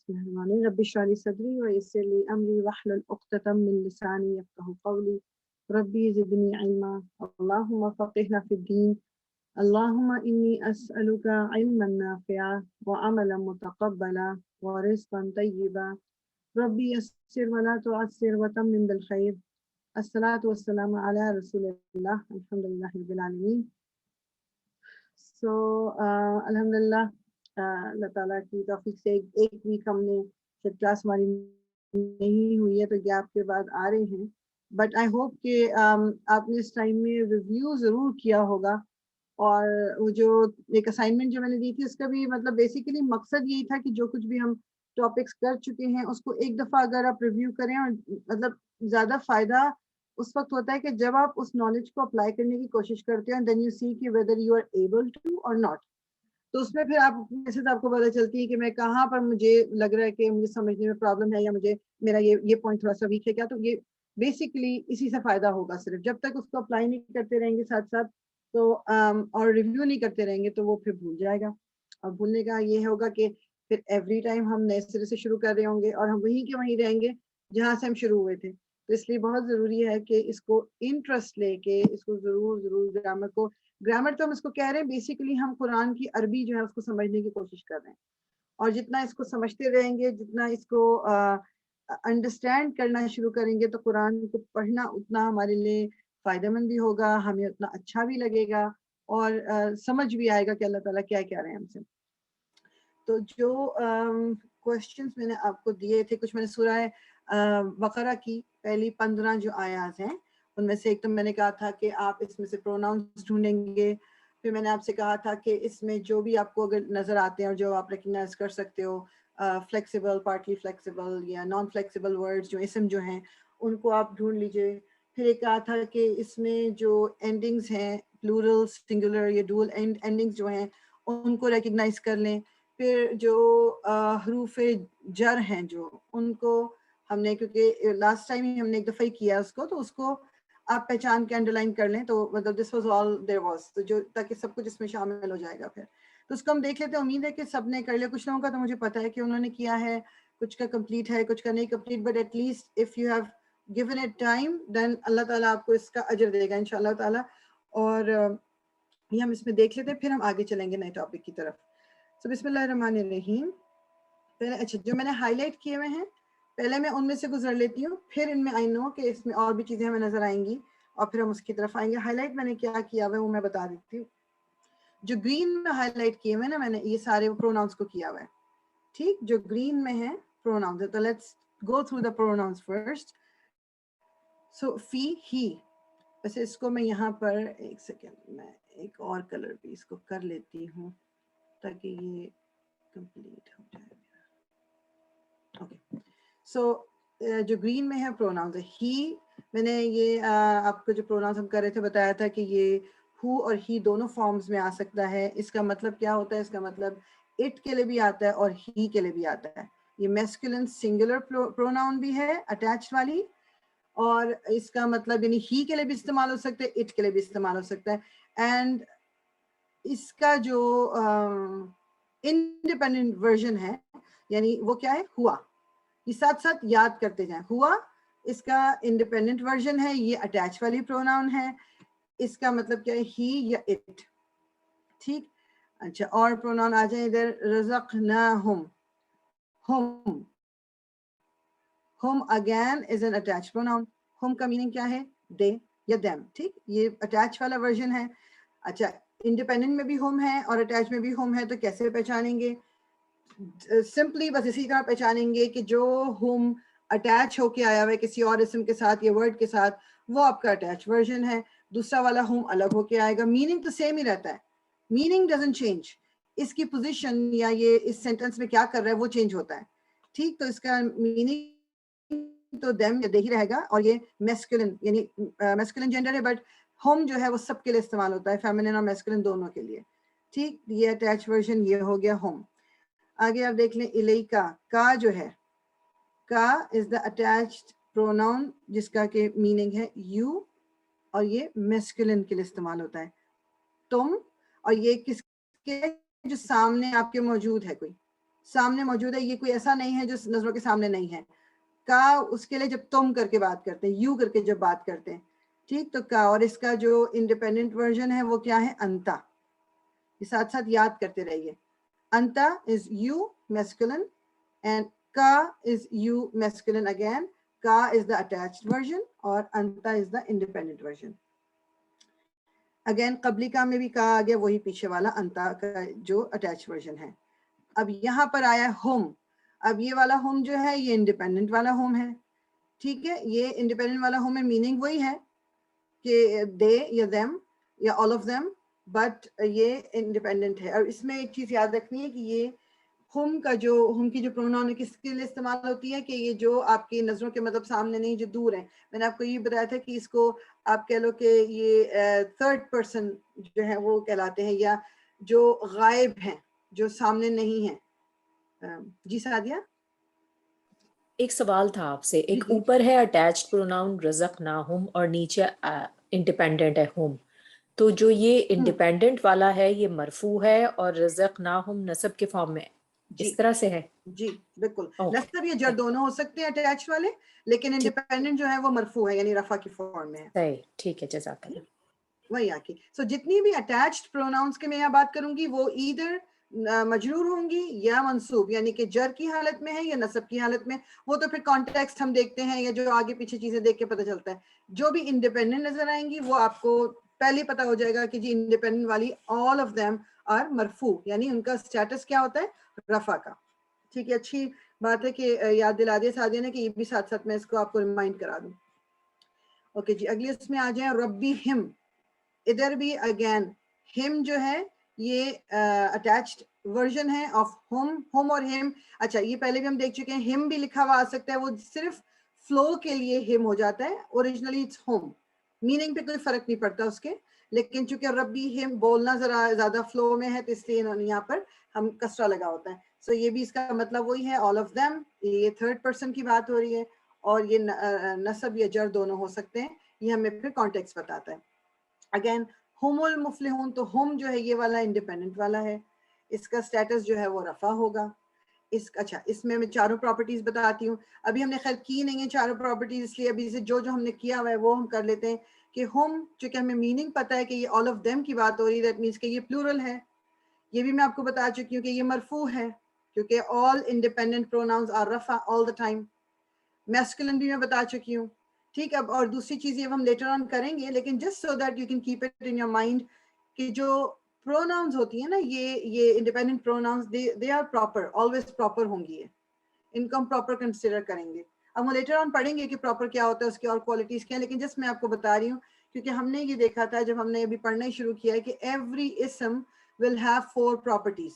Bismillahirrahmanirrahim. Rabbi shrah li sadri wa yassir li amri wahlul 'uqdatam min lisani yafqahu qawli. Rabbi zidni ilma. Allahumma faqihna fid din. Allahumma inni as'aluka ilman nafi'a wa amalan mutaqabbala wa rizqan tayyiba. Rabbi yassir wa la tu'assir wa tammim bil khair. As-salatu was-salamu ala Rasulillah. Alhamdulillahi rabbil alamin. So alhamdulillah, اللہ تعالیٰ کی توفیق سے ایک week ہم نے شاید class ہماری نہیں ہوئی ہے تو گیپ کے بعد آ رہے ہیں، بٹ آئی ہوپ کہ آپ نے اس ٹائم میں ریویو ضرور کیا ہوگا، اور وہ جو ایک اسائنمنٹ جو میں نے دی تھی اس کا بھی مطلب بیسیکلی مقصد یہی تھا کہ جو کچھ بھی ہم ٹاپکس کر چکے ہیں اس کو ایک دفعہ اگر آپ ریویو کریں، اور مطلب زیادہ فائدہ اس وقت ہوتا ہے کہ جب آپ اس نالج کو اپلائی کرنے کی کوشش کرتے ہیں، دین یو سی کہ whether you are able to or not. تو اس میں پھر آپ کو پتہ چلتی ہے کہ میں کہاں پر مجھے لگ رہا ہے کہ مجھے سمجھنے میں پرابلم ہے، یا مجھے میرا یہ پوائنٹ تھوڑا سا ویک ہے کیا. تو یہ بیسیکلی اسی سے فائدہ ہوگا، صرف جب تک اس کو اپلائی نہیں کرتے رہیں گے ساتھ ساتھ تو اور ریویو نہیں کرتے رہیں گے تو وہ پھر بھول جائے گا. اور بھولنے کا یہ ہوگا کہ پھر ایوری ٹائم ہم نئے سرے سے شروع کر رہے ہوں گے اور ہم وہیں کے وہیں رہیں گے جہاں سے ہم شروع ہوئے تھے. تو اس لیے بہت ضروری ہے کہ اس کو انٹرسٹ لے کے اس کو ضرور گرامر تو ہم اس کو کہہ رہے ہیں بیسیکلی ہم قرآن کی عربی جو ہے اس کو سمجھنے کی کوشش کر رہے ہیں، اور جتنا اس کو سمجھتے رہیں گے، جتنا اس کو انڈرسٹینڈ کرنا شروع کریں گے، تو قرآن کو پڑھنا اتنا ہمارے لیے فائدہ مند بھی ہوگا، ہمیں اتنا اچھا بھی لگے گا، اور سمجھ بھی آئے گا کہ اللہ تعالیٰ کیا کہہ رہے ہیں ہم سے. تو جو کوشچنس میں نے آپ کو دیے تھے، کچھ میں نے سورہ بقرہ کی پہلی 15 جو آیات ہیں ان میں سے ایک تو میں نے کہا تھا کہ آپ اس میں سے پروناؤنس ڈھونڈیں گے. پھر میں نے آپ سے کہا تھا کہ اس میں جو بھی آپ کو اگر نظر آتے ہیں اور جو آپ ریکگنائز کر سکتے ہو، فلیکسیبل، پارٹلی فلیکسیبل یا نان فلیکسیبل ورڈز جو اسم جو ہیں ان کو آپ ڈھونڈ لیجئے. پھر ایک کہا تھا کہ اس میں جو اینڈنگز ہیں پلورل، سنگولر یا ڈوئل اینڈنگز جو ہیں ان کو ریکگنائز کر لیں. پھر جو حروف جر ہیں جو ان کو ہم نے، کیونکہ لاسٹ ٹائم ہی ہم نے ایک دفعہ ہی کیا اس کو، تو اس کو آپ پہچان کے انڈر لائن کر لیں. تو مطلب this was all there was, تو جو تاکہ سب کچھ اس میں شامل ہو جائے گا. پھر تو اس کو ہم دیکھ لیتے ہیں. امید ہے کہ سب نے کر لیا. کچھ لوگوں کا تو مجھے پتا ہے کہ انہوں نے کیا ہے، کچھ کا کمپلیٹ ہے، کچھ کا نہیں complete, but at least if you have given it time then اللہ تعالیٰ آپ کو اس کا اجر دے گا انشاءاللہ تعالیٰ. اور یہ ہم اس میں دیکھ لیتے ہیں، پھر ہم آگے چلیں گے نئے ٹاپک کی طرف. تو بسم اللہ الرحمن الرحیم. پہلے اچھا جو میں نے ہائی لائٹ کیے ہوئے ہیں پہلے میں ان میں سے گزر لیتی ہوں، پھر ان میں آئی نو کہ اس میں اور بھی چیزیں ہمیں نظر آئیں گی اور پھر ہم اس کی طرف آئیں گے. ہائی لائٹ میں نے کیا کیا ہوا ہے وہ میں بتا دیتی ہوں. جو گرین میں ہائی لائٹ کیے ہوئے نا میں نے، یہ سارے پروناؤنس کو کیا ہوا ہے. ٹھیک، جو گرین میں ہے پروناؤنس. تو let's go through the pronounce first. So فی، ہی. ویسے اس کو میں یہاں پر ایک سیکنڈ میں ایک اور کلر بھی اس کو کر لیتی ہوں تاکہ یہ کمپلیٹ ہو جائے. اوکے، سو جو گرین میں ہے پروناؤنس ہے ہی. میں نے یہ آپ کو جو پروناؤنس ہم کر رہے تھے بتایا تھا کہ یہ ہو اور ہی دونوں فارمز میں آ سکتا ہے. اس کا مطلب کیا ہوتا ہے؟ اس کا مطلب اٹ کے لیے بھی آتا ہے اور ہی کے لیے بھی آتا ہے. یہ میسکولن سنگولر پروناؤن بھی ہے اٹیچڈ والی، اور اس کا مطلب یعنی ہی کے لیے بھی استعمال ہو سکتا ہے، اٹ کے لیے بھی استعمال ہو سکتا ہے. اینڈ اس کا جو انڈیپینڈنٹ ورژن ہے یعنی وہ کیا ہے؟ ہوا. یہ ساتھ ساتھ یاد کرتے جائیں. ہوا اس کا انڈیپینڈنٹ ورژن ہے، یہ اٹیچ والی پروناؤن ہے. اس کا مطلب کیا ہے؟ ہی یا اٹ. ٹھیک، اچھا اور پروناؤن آ جائیں ادھر. رزقناہم، ہم. ہم again is an attach pronoun. ہم کا میننگ کیا ہے؟ دے یا دیم. ٹھیک، یہ اٹیچ والا ورژن ہے. اچھا انڈیپینڈنٹ میں بھی ہوم ہے اور اٹیچ میں بھی ہوم ہے، تو کیسے پہچانیں گے؟ سمپلی بس اسی طرح پہچانیں گے کہ جو ہوم اٹیچ ہو کے آیا ہوا ہے کسی اور اسم کے ساتھ یا ورڈ کے ساتھ، وہ آپ کا اٹیچ ورژن ہے. دوسرا والا ہوم الگ ہو کے آئے گا. میننگ تو سیم ہی رہتا ہے، میننگ ڈزنٹ چینج. اس کی پوزیشن یا یہ اس سینٹینس میں کیا کر رہا ہے وہ چینج ہوتا ہے. ٹھیک، تو اس کا میننگ تو دیم یا دے ہی رہے گا. اور یہ میسکولن یعنی میسکولن جینڈر ہے، بٹ ہوم جو ہے وہ سب کے لیے استعمال ہوتا ہے، فیمینن اور میسکولن دونوں کے لیے. ٹھیک، یہ اٹیچ ورژن یہ ہو گیا ہوم. آگے آپ دیکھ لیں الیکا. کا جو ہے، کا از دا اٹیچڈ پروناؤن جس کا کہ میننگ ہے یو، اور یہ میسکولن کے لیے استعمال ہوتا ہے. تم، اور یہ کس کے جو سامنے آپ کے موجود ہے کوئی. سامنے موجود ہے, یہ کوئی ایسا نہیں ہے جو نظروں کے سامنے نہیں ہے. کا اس کے لیے جب تم کر کے بات کرتے ہیں, یو کر کے جب بات کرتے ہیں, ٹھیک, تو کا. اور اس کا جو انڈیپینڈنٹ ورژن ہے وہ کیا ہے, انتا. یہ ساتھ ساتھ یاد کرتے رہیے. انتا از یو میسکولن اینڈ کا از یو میسکولن اگین. کا از دا اٹیچڈ ورژن اور انتا از دا انڈیپینڈنٹ ورژن. اگین قبلی کا میں بھی کا آ گیا, وہی پیچھے والا انتا کا جو اٹیچ ورژن ہے. اب یہاں پر آیا ہوم. اب یہ والا ہوم جو ہے یہ انڈیپینڈنٹ والا ہوم ہے, ٹھیک ہے. یہ انڈیپینڈنٹ والا ہوم میں میننگ وہی ہے کہ دے یا them یا all of them, بٹ یہ انڈیپینڈنٹ ہے. اور اس میں ایک چیز یاد رکھنی ہے کہ یہ ہم کا جو ہم کی جو پروناؤن ہے کس کے لیے استعمال ہوتی ہے, کہ یہ جو آپ کی نظروں کے مطلب سامنے نہیں, جو دور ہیں. میں نے آپ کو یہ بتایا تھا کہ اس کو آپ کہہ لو کہ یہ تھرڈ پرسن جو ہے وہ کہلاتے ہیں, یا جو غائب ہیں, جو سامنے نہیں ہیں. جی سعدیہ. ایک سوال تھا آپ سے. ایک جی اوپر ہے اٹیچڈ پروناؤن رزقناہم اور نیچے انڈیپینڈنٹ ہے ہم. تو جو یہ انڈیپینڈنٹ والا ہے یہ مرفوع ہے اور رزقناہم نصب کے فارم میں جی اس طرح سے ہے. جی بالکل. اوکے نصب یا جر دونوں ہو سکتے ہیں اٹیچ والے, لیکن انڈیپینڈنٹ جو ہے وہ مرفوع ہے, یعنی رفع کی فارم میں ہے. صحیح, ٹھیک ہے, جزاک اللہ. وہی آ کی. سو جتنی بھی اٹیچڈ پروناؤنس کے میں یہاں بات کروں گی وہ ایدر مجرور ہوں گی یا منصوب, یعنی کہ جر کی حالت میں ہے یا نصب کی حالت میں. وہ تو پھر کانٹیکسٹ ہم دیکھتے ہیں یا جو آگے پیچھے چیزیں دیکھ کے پتہ چلتا ہے. جو بھی انڈیپینڈنٹ نظر آئیں گی وہ آپ کو پہلے پتہ ہو جائے گا کہ جی انڈیپینڈنٹ والی آل آف دیم آر مرفوع, یعنی ان کا اسٹیٹس کیا ہوتا ہے, رفع کا. ٹھیک ہے, اچھی بات ہے کہ یاد دلا دیا سعدیہ نے کہ یہ بھی ساتھ ساتھ میں اس کو آپ کو ریمائنڈ کرا دوں. اوکے جی, اگلی اس میں آ جائیں ربی ہم. ادھر بھی اگین ہم جو ہے یہ اٹیچڈ ورژن ہے آف ہوم اور ہم. اچھا, یہ پہلے بھی ہم دیکھ چکے ہیں, ہم بھی لکھا ہوا آ سکتا ہے, وہ صرف فلو کے لیے ہم ہو جاتا ہے. اوریجنلی اٹس ہوم, میننگ پہ کوئی فرق نہیں پڑتا اس کے, لیکن چونکہ ربی ہم بولنا ذرا زیادہ فلو میں ہے تو اس لیے انہوں نے یہاں پر ہم کسرہ لگا ہوتا ہے. سو یہ بھی اس کا مطلب وہی ہے, آل آف دیم. یہ تھرڈ پرسن کی بات ہو رہی ہے اور یہ نصب یا جر دونوں ہو سکتے ہیں. یہ ہمیں پھر کانٹیکسٹ بتاتا ہے. اگین ہم المفلحون, تو ہم جو ہے یہ والا انڈیپینڈنٹ والا ہے, اس کا سٹیٹس جو ہے وہ رفع ہوگا. اچھا, اس میں چاروں پراپرٹیز بتاتی ہوں. ابھی ہم نے خیر کی نہیں ہے چاروں پراپرٹیز, اس لیے ابھی سے جو ہم نے کیا ہوا ہے وہ ہم کر لیتے ہیں. کہ ہم چونکہ ہمیں میننگ پتہ ہے کہ یہ آل آف دیم کی بات ہو رہی ہے, دیٹ مینس کہ یہ پلورل ہے. یہ بھی میں آپ کو بتا چکی ہوں کہ یہ مرفوع ہے کیونکہ آل انڈیپینڈنٹ پروناؤنز آر رفع آل دا ٹائم. میسکولن بھی میں بتا چکی ہوں, ٹھیک. اب اور دوسری چیز یہ ہم لیٹر آن کریں گے, لیکن just so that you can keep it in your mind کہ جو پروناؤنز ہوتی ہیں نا, یہ independent pronouns they are proper, always proper ہوں گی, ان کو ہم پراپر کنسیڈر کریں گے. اب وہ لیٹر آن پڑھیں گے کہ پراپر کیا ہوتا ہے, اس کی اور کوالٹیز کیا ہیں, لیکن جسٹ میں آپ کو بتا رہی ہوں کیونکہ ہم نے یہ دیکھا تھا جب ہم نے ابھی پڑھنا ہی شروع کیا ہے کہ ایوری اسم ول ہیو 4 پراپرٹیز.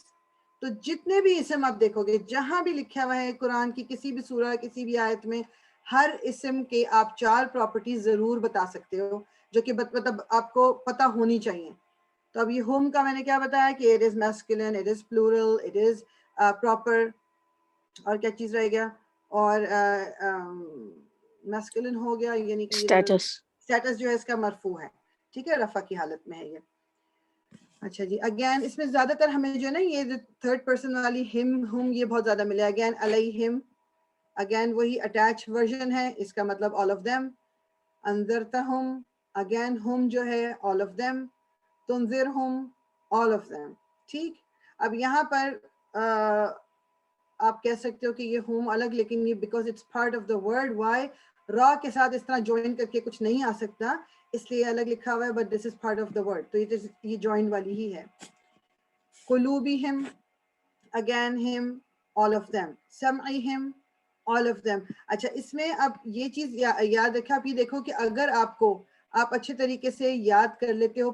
تو جتنے بھی اسم آپ دیکھو گے جہاں بھی لکھا ہوا ہے قرآن کی کسی بھی سورہ کسی بھی آیت میں, ہر اسم کے آپ 4 پراپرٹیز ضرور بتا سکتے ہو جو کہ مطلب آپ کو پتہ ہونی چاہیے. تو اب یہ ہوم کا میں نے کیا بتایا کہ it is masculine, it is plural, it is proper, اور کیا چیز رہ گیا, اور میسکولن ہو گیا, یعنی کہ اسٹیٹس جو ہے اس کا مرفوع ہے, ٹھیک ہے, رفع کی حالت میں ہے یہ. اچھا جی, اگین اس میں زیادہ تر ہمیں جو ہے نا یہ تھرڈ پرسن والی ہم یہ بہت زیادہ ملے. اگین علیہم, اگین وہی اٹیچ ورژن ہے, اس کا مطلب آل آف دیم. انذرتہم, اگین ہم جو ہے آل آف دیم. تنذرہم, آل آف دیم, ٹھیک. اب یہاں پر آپ کہہ سکتے ہو کہ یہ ہوم الگ, لیکن یہ because it's part of the word, وائی را کے ساتھ اس طرح جوائن کر کے کچھ نہیں آ سکتا, اس لیے الگ لکھا ہوا ہے, but this is part of the word, تو یہ جوائن والی ہی ہے. قلوبہم, اگین ہم, آل آف دیم. سمعہم, آل آف دیم. اچھا, اس میں اب یہ چیز یاد رکھا, آپ یہ دیکھو کہ اگر آپ اچھے طریقے سے یاد کر لیتے ہو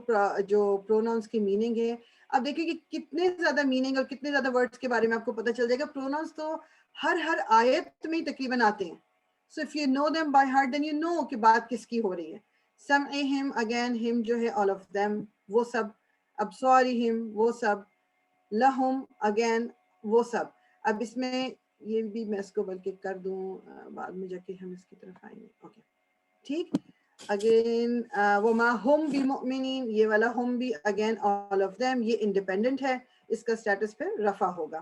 جو پروناؤنس کی میننگ ہے, اب دیکھیں کہ کتنے زیادہ میننگ اور کتنے زیادہ ورڈز کے بارے میں آپ کو پتہ چل جائے گا. پروناؤنس تو ہر آیت میں تقریباً آتے ہیں. So if you know them by heart then you know کہ بات کس کی ہو رہی ہے. سمعہم, اگین ہم جو ہے آل آف دیم, وہ سب. ابصارہم, وہ سب. لہم, اگین وہ سب. اب اس میں یہ بھی میں اس کو بلکہ کر دوں بعد میں جا کے ہم اس کی طرف آئیں گے. اوکے ٹھیک. اگین وما ہم بمؤمنین, یہ والا ہم بھی اگین آل آف دیم, یہ انڈیپینڈنٹ ہے, اس کا سٹیٹس پہ رفع ہوگا.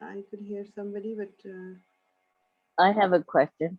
I could hear somebody but I have a question.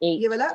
8.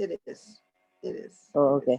it is. Oh, okay.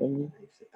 thing.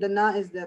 the na is the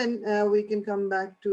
then we can come back to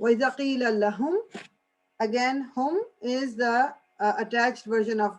وَإِذَا قِيلَ لَهُمْ, again hum is the attached version of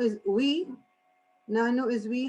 is we,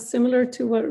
Similar to what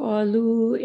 qalu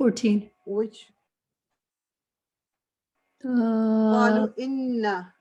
14. which qalu inna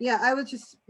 Yeah, I was just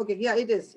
okay, yeah it is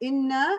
inna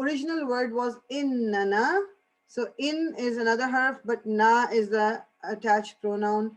original word was innana, so in is another harf but na is the attached pronoun.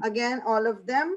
again all of them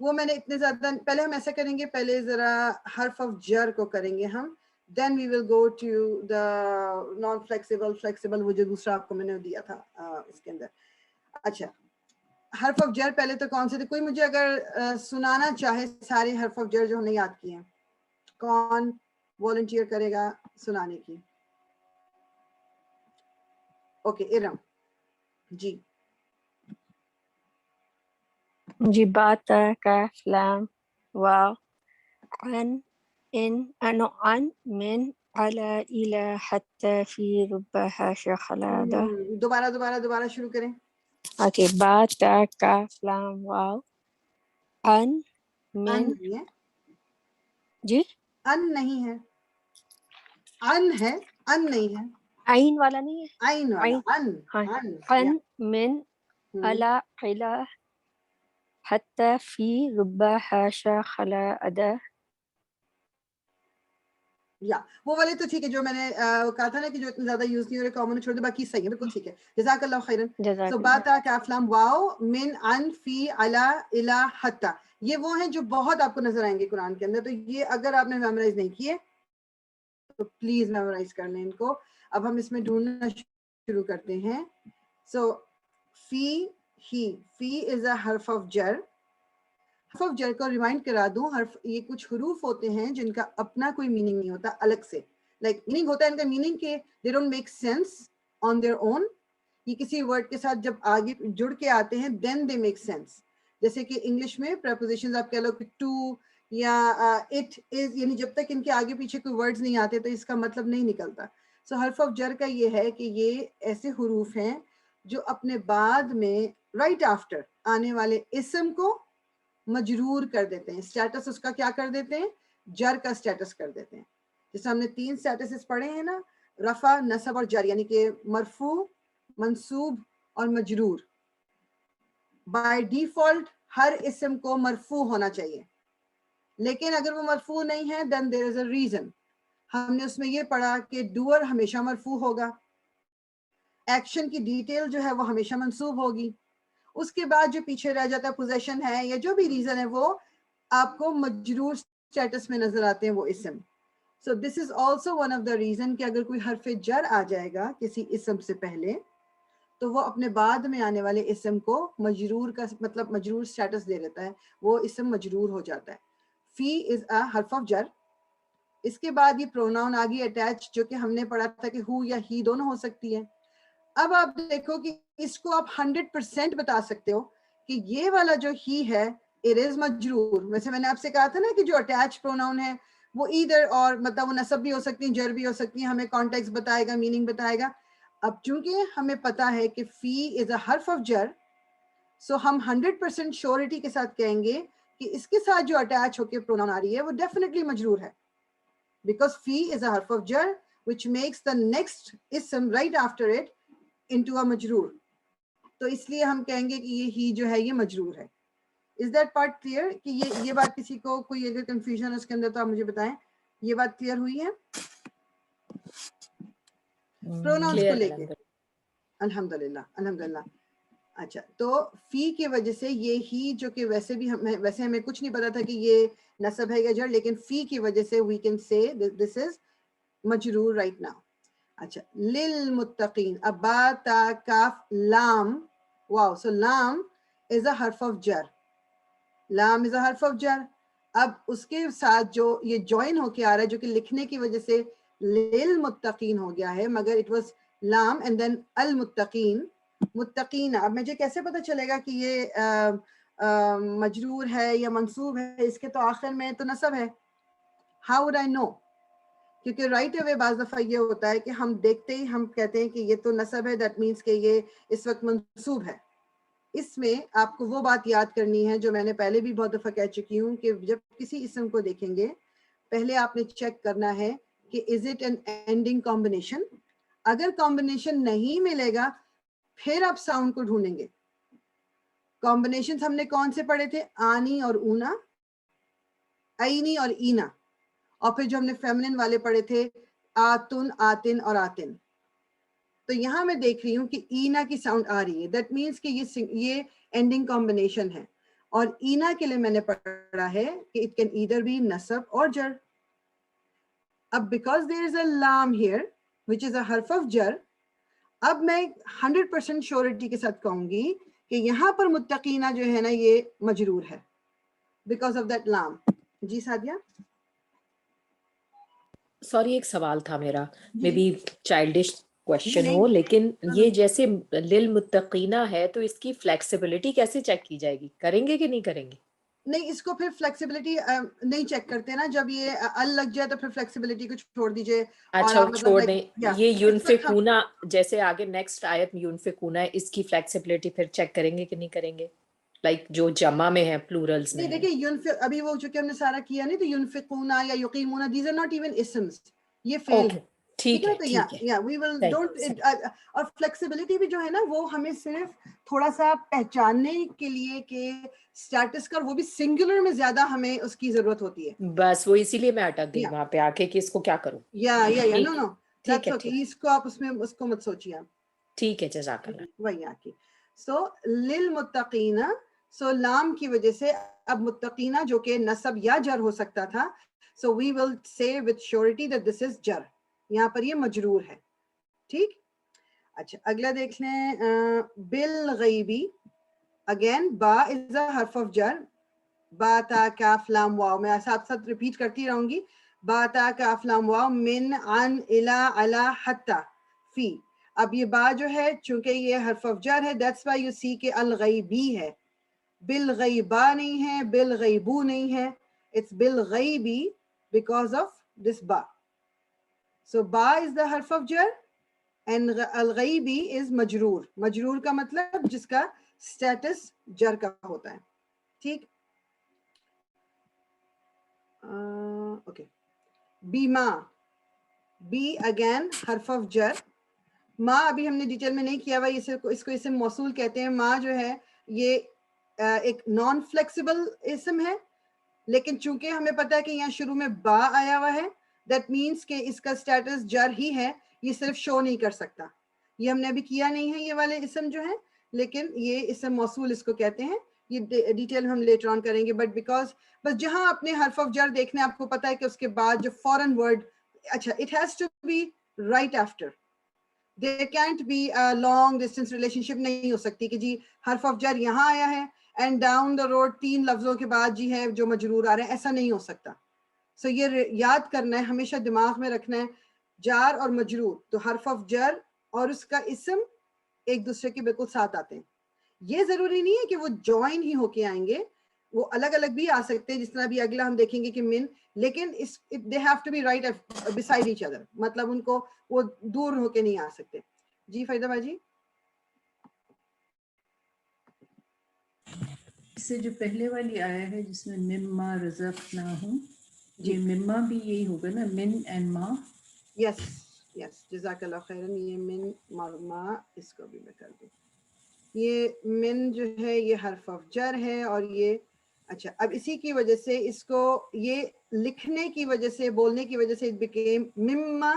وہ میں نے اتنے زیادہ، پہلے ہم ایسا کریں گے، پہلے ذرا حرف آف جر کو کریں گے ہم، then we will go to the non flexible, وہ جو دوسرا آپ کو میں نے دیا تھا اس کے اندر. اچھا حرف آف جر پہلے تو کون سے تھے؟ کوئی مجھے اگر سنانا چاہے سارے حرف آف جر جو ہم نے یاد کیے ہیں، کون والنٹیئر کرے گا سنانے کی؟ اوکے ارم جی. جی با تا کاف لام واو عن ان انو عن من على الى حتى في رب حاشا خلادا. دوبارہ شروع کریں. اوکے با تا کاف لام واو عن ان من. نہیں ہے، جی ان نہیں ہے، ان ہے، ان نہیں ہے، عین والا نہیں ہے. عین والا عین ان. ہاں ان عن من ہم، على الى حتى في رب حاشا خلادا. یا وہ والے تو ٹھیک ہے جو میں نے کہا تھا نا کہ جو اتنا زیادہ یوز نہیں ہو رہے کامن چھوڑ دے، باقی صحیح ہے، بالکل ٹھیک ہے. جزاک اللہ خیرن. جزاک سو اللہ. باتا کاف لام واو من ان فی علی الی حتی، یہ وہ ہیں جو بہت آپ کو نظر آئیں گے قرآن کے اندر. تو یہ اگر آپ نے میمورائز نہیں کیے تو پلیز میمورائز کر لیں ان کو. اب ہم اس میں ڈھونڈنا شروع کرتے ہیں. سو فی ہی، فی از اے حرف آف جر. حرف آف جر کو ریمائنڈ کرا دوں، حرف یہ کچھ حروف ہوتے ہیں جن کا اپنا کوئی میننگ نہیں ہوتا الگ سے. لائک میننگ ہوتا ہے ان کا میننگ کہ they don't make sense on their own. یہ کسی ورڈ کے ساتھ جب آگے جڑ کے آتے ہیں دین دے میک سینس. جیسے کہ انگلش میں پریپوزیشنز آپ کہہ لو کہ ٹو یا اٹ از، یعنی جب تک ان کے آگے پیچھے کوئی ورڈز نہیں آتے تو اس کا مطلب نہیں نکلتا. سو حرف آف جر کا یہ ہے کہ یہ ایسے حروف ہیں جو اپنے بعد میں رائٹ آفٹر آنے والے اسم کو مجرور کر دیتے ہیں. اسٹیٹس اس کا کیا کر دیتے ہیں؟ جر کا اسٹیٹس کر دیتے ہیں. جیسے ہم نے 3 اسٹیٹسز پڑھے ہیں نا، رفع، نصب اور جر، یعنی کہ مرفوع، منصوب اور مجرور. بائی ڈیفالٹ ہر اسم کو مرفوع ہونا چاہیے، لیکن اگر وہ مرفوع نہیں ہے دین دیر از اے ریزن. ہم نے اس میں یہ پڑھا کہ ڈوئر ہمیشہ مرفوع ہوگا، ایکشن کی ڈیٹیل جو ہے وہ ہمیشہ منصوب ہوگی، اس کے بعد جو پیچھے رہ جاتا ہے پوزیشن ہے یا جو بھی ریزن ہے وہ آپ کو مجرور اسٹیٹس میں نظر آتے ہیں وہ اسم. So this is also one of the reason کہ اگر کوئی حرف جر آ جائے گا کسی اسم سے پہلے تو وہ اپنے بعد میں آنے والے اسم کو مجرور کا مطلب مجرور اسٹیٹس دے دیتا ہے، وہ اسم مجرور ہو جاتا ہے. فی از اے حرف آف جر. اس کے بعد یہ پروناؤن آ گئی اٹیچ، جو کہ ہم نے پڑھا تھا کہ ہو یا ہی دونوں ہو سکتی ہے. اب آپ دیکھو کہ اس کو آپ 100% بتا سکتے ہو کہ یہ والا جو ہی ہے اٹ از مجرور. ویسے میں نے آپ سے کہا تھا نا کہ جو اٹیچ پروناؤن ہے وہ ایدر اور مطلب وہ نصب بھی ہو سکتی ہیں، جر بھی ہو سکتی ہیں، ہمیں کانٹیکسٹ بتائے گا، میننگ بتائے گا. اب چونکہ ہمیں پتا ہے کہ فی از اے حرف آف جر، سو ہم 100% شیورٹی کے ساتھ کہیں گے کہ اس کے ساتھ جو اٹیچ ہو کے پروناؤن آ رہی ہے وہ ڈیفینیٹلی مجرور ہے، بیکاز فی از اے حرف آف جر which makes the next ism right after it into a مجرور. تو اس لیے ہم کہیں گے کہ یہ ہی جو ہے یہ مجرور ہے. Is that part clear؟ کہ یہ بات کسی کو کوئی اگر کنفیوژن ہے اس کے اندر تو آپ مجھے بتائیں. یہ بات کلیئر ہوئی ہے پروناؤنس کو clear لے کے؟ الحمدللہ. الحمدللہ. اچھا تو فی کی وجہ سے یہ ہی جو کہ ویسے بھی ویسے ہمیں کچھ نہیں پتا تھا کہ یہ نصب ہے یا جر، لیکن فی کی وجہ سے we can say this is مجرور right now. اچھا للمتقین، اب با تا کاف لام واو. سو لام از اے حرف آف جر. لام از اے حرف آف جر. اب اس کے ساتھ جو یہ جوائن ہو کے آ رہا ہے جو کہ لکھنے کی وجہ سے للمتقین ہو گیا ہے، مگر اٹ واز لام اینڈ دین المتقین. متقین، اب مجھے کیسے پتا چلے گا کہ یہ مجرور ہے یا منصوب ہے؟ اس کے تو آخر میں تو نصب ہے. ہاؤ وڈ آئی نو؟ کیونکہ رائٹ اوے بعض دفعہ یہ ہوتا ہے کہ ہم دیکھتے ہی ہم کہتے ہیں کہ یہ تو نصب ہے، دیٹ مینس کہ یہ اس وقت منصوب ہے. اس میں آپ کو وہ بات یاد کرنی ہے جو میں نے پہلے بھی بہت دفعہ کہہ چکی ہوں کہ جب کسی اسم کو دیکھیں گے پہلے آپ نے چیک کرنا ہے کہ is it an ending combination. اگر کمبینیشن نہیں ملے گا پھر آپ ساؤنڈ کو ڈھونڈیں گے. کمبینیشن ہم نے کون سے پڑھے تھے؟ آنی اور اونا، اینی اور اینا، اور پھر جو ہم نے فیمنن والے پڑھے تھے آتن، آتن اور آتن. تو یہاں میں دیکھ رہی ہوں کہ اینا کی ساؤنڈ آ رہی ہے، دیٹ مینس کہ یہ اینڈنگ کمبینیشن ہے. اور اینا کے لیے میں نے پڑھا ہے کہ اٹ کین ایدر بی نصب اور جر. اب بیکاز دیر از اے لام ہیئر وچ از اے حرف آف جر, اب میں 100% شیورٹی کے ساتھ کہوں گی کہ یہاں پر متقینہ جو ہے نا یہ مجرور ہے بیکاز آف دیٹ لام. جی سعدیہ. سوری ایک سوال تھا میرا, جی مے بی چائلڈش کوشچن نہیں. ہو, لیکن ہاں یہ جیسے للمتقینہ ہے تو اس کی فلیکسیبلٹی کیسے چیک کی جائے گی, کریں گے کہ نہیں کریں گے؟ نہیں, اس کو پھر فلیکسیبلٹی نہیں چیک کرتے نا, جب یہ ال لگ جائے تو پھر فلیکسیبلٹی کو چھوڑ دیجئے. اور اچھا آپ وہ مطلب چھوڑ like, دیں. yeah, یہ اس وقت ہم یونفقون جیسے آگے نیکسٹ آیت یونفقون ہے, اس کی فلیکسیبلٹی پھر چیک کریں گے کہ نہیں کریں گے, لائک جو جمع میں ہے پلورلز میں نہیں ہے. دیکھیں ابھی وہ جو کہ ہم نے سارا کیا نہیں, تو ينفقون یا یقیمون, دیز آر ناٹ ایون اسمس, یہ فعل اوکے ہے. ٹھیک ٹھیک ہے ہے نا, تو ٹھیک ہے, یا وی ول صحیح ڈونٹ. صحیح. اور فلیکسیبلٹی بھی جو ہے نا وہ ہمیں صرف تھوڑا سا پہچاننے کے لیے کہ اسٹیٹس کا, وہ بھی سنگولر میں زیادہ ہمیں اس کی ضرورت ہوتی ہے. بس وہ اسی لیے میں اٹک گئی یا وہاں پہ آ کے کہ اس کو کیا کروں. یا نو ٹھیک ہے نو ٹھیک دیٹس ہے اوکے, ٹھیک اس کو آپ اس کو مت سوچیے آپ. ٹھیک ہے, جزاک اللہ. وہی آ کی. سو للمتقین, سو لام کی وجہ سے اب متقینہ جو کہ نصب یا جر ہو سکتا تھا, سو وی ول سے with surety that this is جر, یہاں پر یہ مجرور ہے. ٹھیک. اچھا اگلا دیکھ لیں, بالغیبی, اگین با از اے حرف آف جر, با تا کاف لام واو, میں ساتھ ساتھ ریپیٹ کرتی رہوں گی, با تا کاف لام واو, من عن الی علی حتی فی. اب یہ با جو ہے چونکہ یہ حرف آف جر ہے, دیٹس وائی یو سی کہ الغیبی ہے, بالغیبا نہیں ہے, بالغیبو نہیں ہے, it's بالغیبی because of this ba. So ba is the harf of jar and الغیبی is مجرور. مجرور کا مطلب جس کا status جر کا ہوتا ہے. ٹھیک. اوکے. بیما, بی اگین حرف آف جر. ما ابھی ہم نے ڈیٹیل میں نہیں کیا ہوا, اس کو اسم موصول کہتے ہیں. ما جو ہے یہ ایک نان فلیکسیبل اسم ہے, لیکن چونکہ ہمیں پتا ہے کہ یہاں شروع میں با آیا ہوا ہے, دیٹ مینس کہ اس کا سٹیٹس جر ہی ہے, یہ صرف شو نہیں کر سکتا. یہ ہم نے ابھی کیا نہیں ہے یہ والے اسم جو ہیں, لیکن یہ اسم موصول اس کو کہتے ہیں. یہ ڈیٹیل ہم لیٹر آن کریں گے, بٹ بیکاز بس جہاں اپنے حرف آف جر دیکھنے آپ کو پتا ہے کہ اس کے بعد جو فورن ورڈ, اچھا it has to be right after, there can't be a long distance relationship, نہیں ہو سکتی کہ جی حرف آف جر یہاں آیا ہے اینڈ ڈاؤن دا روڈ 3 لفظوں کے بعد جی ہے جو مجرور آ رہے ہیں, ایسا نہیں ہو سکتا. سو یہ یاد کرنا ہے, ہمیشہ دماغ میں رکھنا ہے, جار اور مجرور تو حرف آف جر اور اس کا اسم ایک دوسرے کے بالکل ساتھ آتے ہیں. یہ ضروری نہیں ہے کہ وہ جوائن ہی ہو کے آئیں گے, وہ الگ الگ بھی آ سکتے ہیں, جس طرح بھی اگلا ہم دیکھیں گے کہ من, لیکن they have to be right beside each other, مطلب ان کو وہ دور ہو کے نہیں آ سکتے. جی فائدہ باجی. اس سے جو پہلے والی آیا ہے جس میں مما رزقناہم, جی یہ مما بھی یہی ہوگا نا, من اینڈ ما. یس یس, جزاک اللہ خیرن. یہ من مرما, اس کو بھی میں کر دوں. یہ من جو ہے یہ حرف آف جر ہے, اور یہ اچھا اب اسی کی وجہ سے اس کو یہ لکھنے کی وجہ سے, بولنے کی وجہ سے it became mama,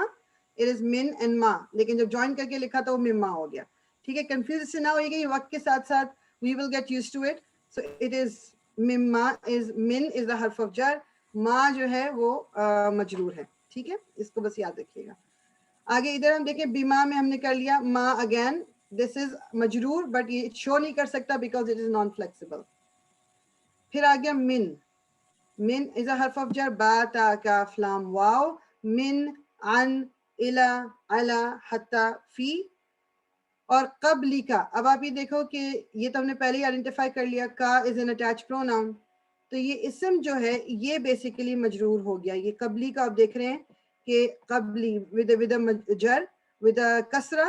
it is من and ma, لیکن جب جوائن کر کے لکھا تو وہ مما ہو گیا. ٹھیک ہے, کنفیوز اس سے نہ ہوئے گی, وقت کے ساتھ ساتھ we will get used to it. So it is mama is, min is the حرف آف جر, ما جو ہے وہ مجرور ہے. ٹھیک ہے, اس کو بس یاد رکھیے گا. آگے ادھر ہم دیکھیں, بیما میں ہم نے کر لیا, ما اگین this is مجرور, بٹ یہ شو نہیں کر سکتا because it is non flexible. پھر آ گیا من, من is a حرف آف جر, با تا کاف لام واو, من عن الی علی حتی فی. اور قبلی کا, اب آپ یہ دیکھو کہ یہ تو ہم نے پہلے ہی آئیڈینٹیفائی کر لیا, کا از این اٹیچ پروناؤن, تو یہ اسم جو ہے یہ بیسیکلی مجرور ہو گیا. یہ قبلی کا آپ دیکھ رہے ہیں کہ قبلی with a جر with a کسرہ,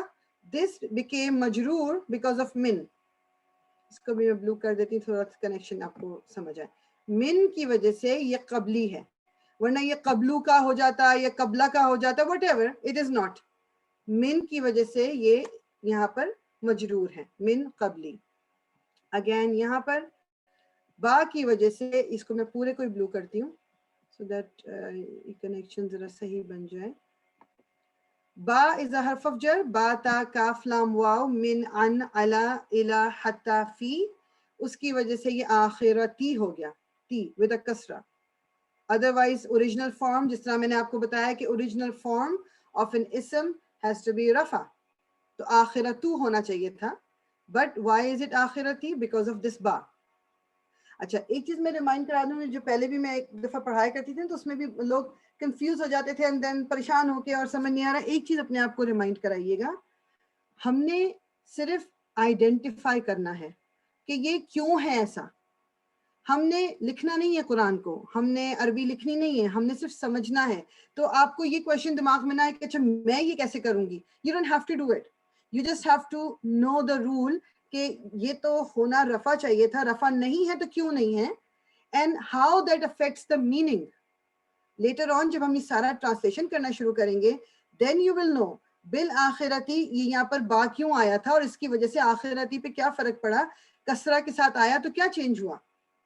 this became مجرور because of من. اس کو بھی میں بلو کر دیتی ہوں, تھوڑا کنیکشن آپ کو سمجھ آئے. من کی وجہ سے یہ قبلی ہے, ورنہ یہ قبلو کا ہو جاتا یا قبلہ کا ہو جاتا, what ever it is not. من کی وجہ سے یہ یہاں پر مجرور ہے, من قبلی. اگین یہاں پر با کی وجہ سے, اس کو میں پورے کو بلو کرتی ہوں so that کنیکشن ذرا صحیح بن جائے. با is a حرف of جر, با تا کاف لام واو, من عن علی الی حتی فی. اس کی وجہ سے یہ آخرتی ہو گیا, تی ود اے کسرہ. ادروائز اوریجنل فارم, جس طرح میں نے آپ کو بتایا کہ اوریجنل فارم آف این اسم ہیز ٹو بی رفع, تو آخرتو ہونا چاہیے تھا. بٹ وائی از اٹ آخرتی؟ بیکاز آف دس با. اچھا ایک چیز میں ریمائنڈ کرا دوں, جو پہلے بھی میں ایک دفعہ پڑھایا کرتی تھی تو اس میں بھی لوگ کنفیوز ہو جاتے تھے, اینڈ دین پریشان ہو کے اور سمجھ نہیں آ رہا. ایک چیز اپنے آپ کو ریمائنڈ کرائیے گا, ہم نے صرف آئیڈینٹیفائی کرنا ہے کہ یہ کیوں ہے ایسا. ہم نے لکھنا نہیں ہے قرآن کو, ہم نے عربی لکھنی نہیں ہے, ہم نے صرف سمجھنا ہے. تو آپ کو یہ کویشچن دماغ میں نہ ہے کہ اچھا میں یہ کیسے کروں گی. You don't have to do it, you just have to know the rule کہ یہ تو ہونا رفع چاہیے تھا, رفع نہیں ہے تو کیوں نہیں ہے, and how that affects the meaning. Later on جب ہم یہ سارا ٹرانسلیشن کرنا شروع کریں گے, دین یو ول نو بالآخرتی یہ یہاں پر با کیوں آیا تھا, اور اس کی وجہ سے آخرتی پہ کیا فرق پڑا. کسرہ کے ساتھ آیا تو کیا چینج ہوا,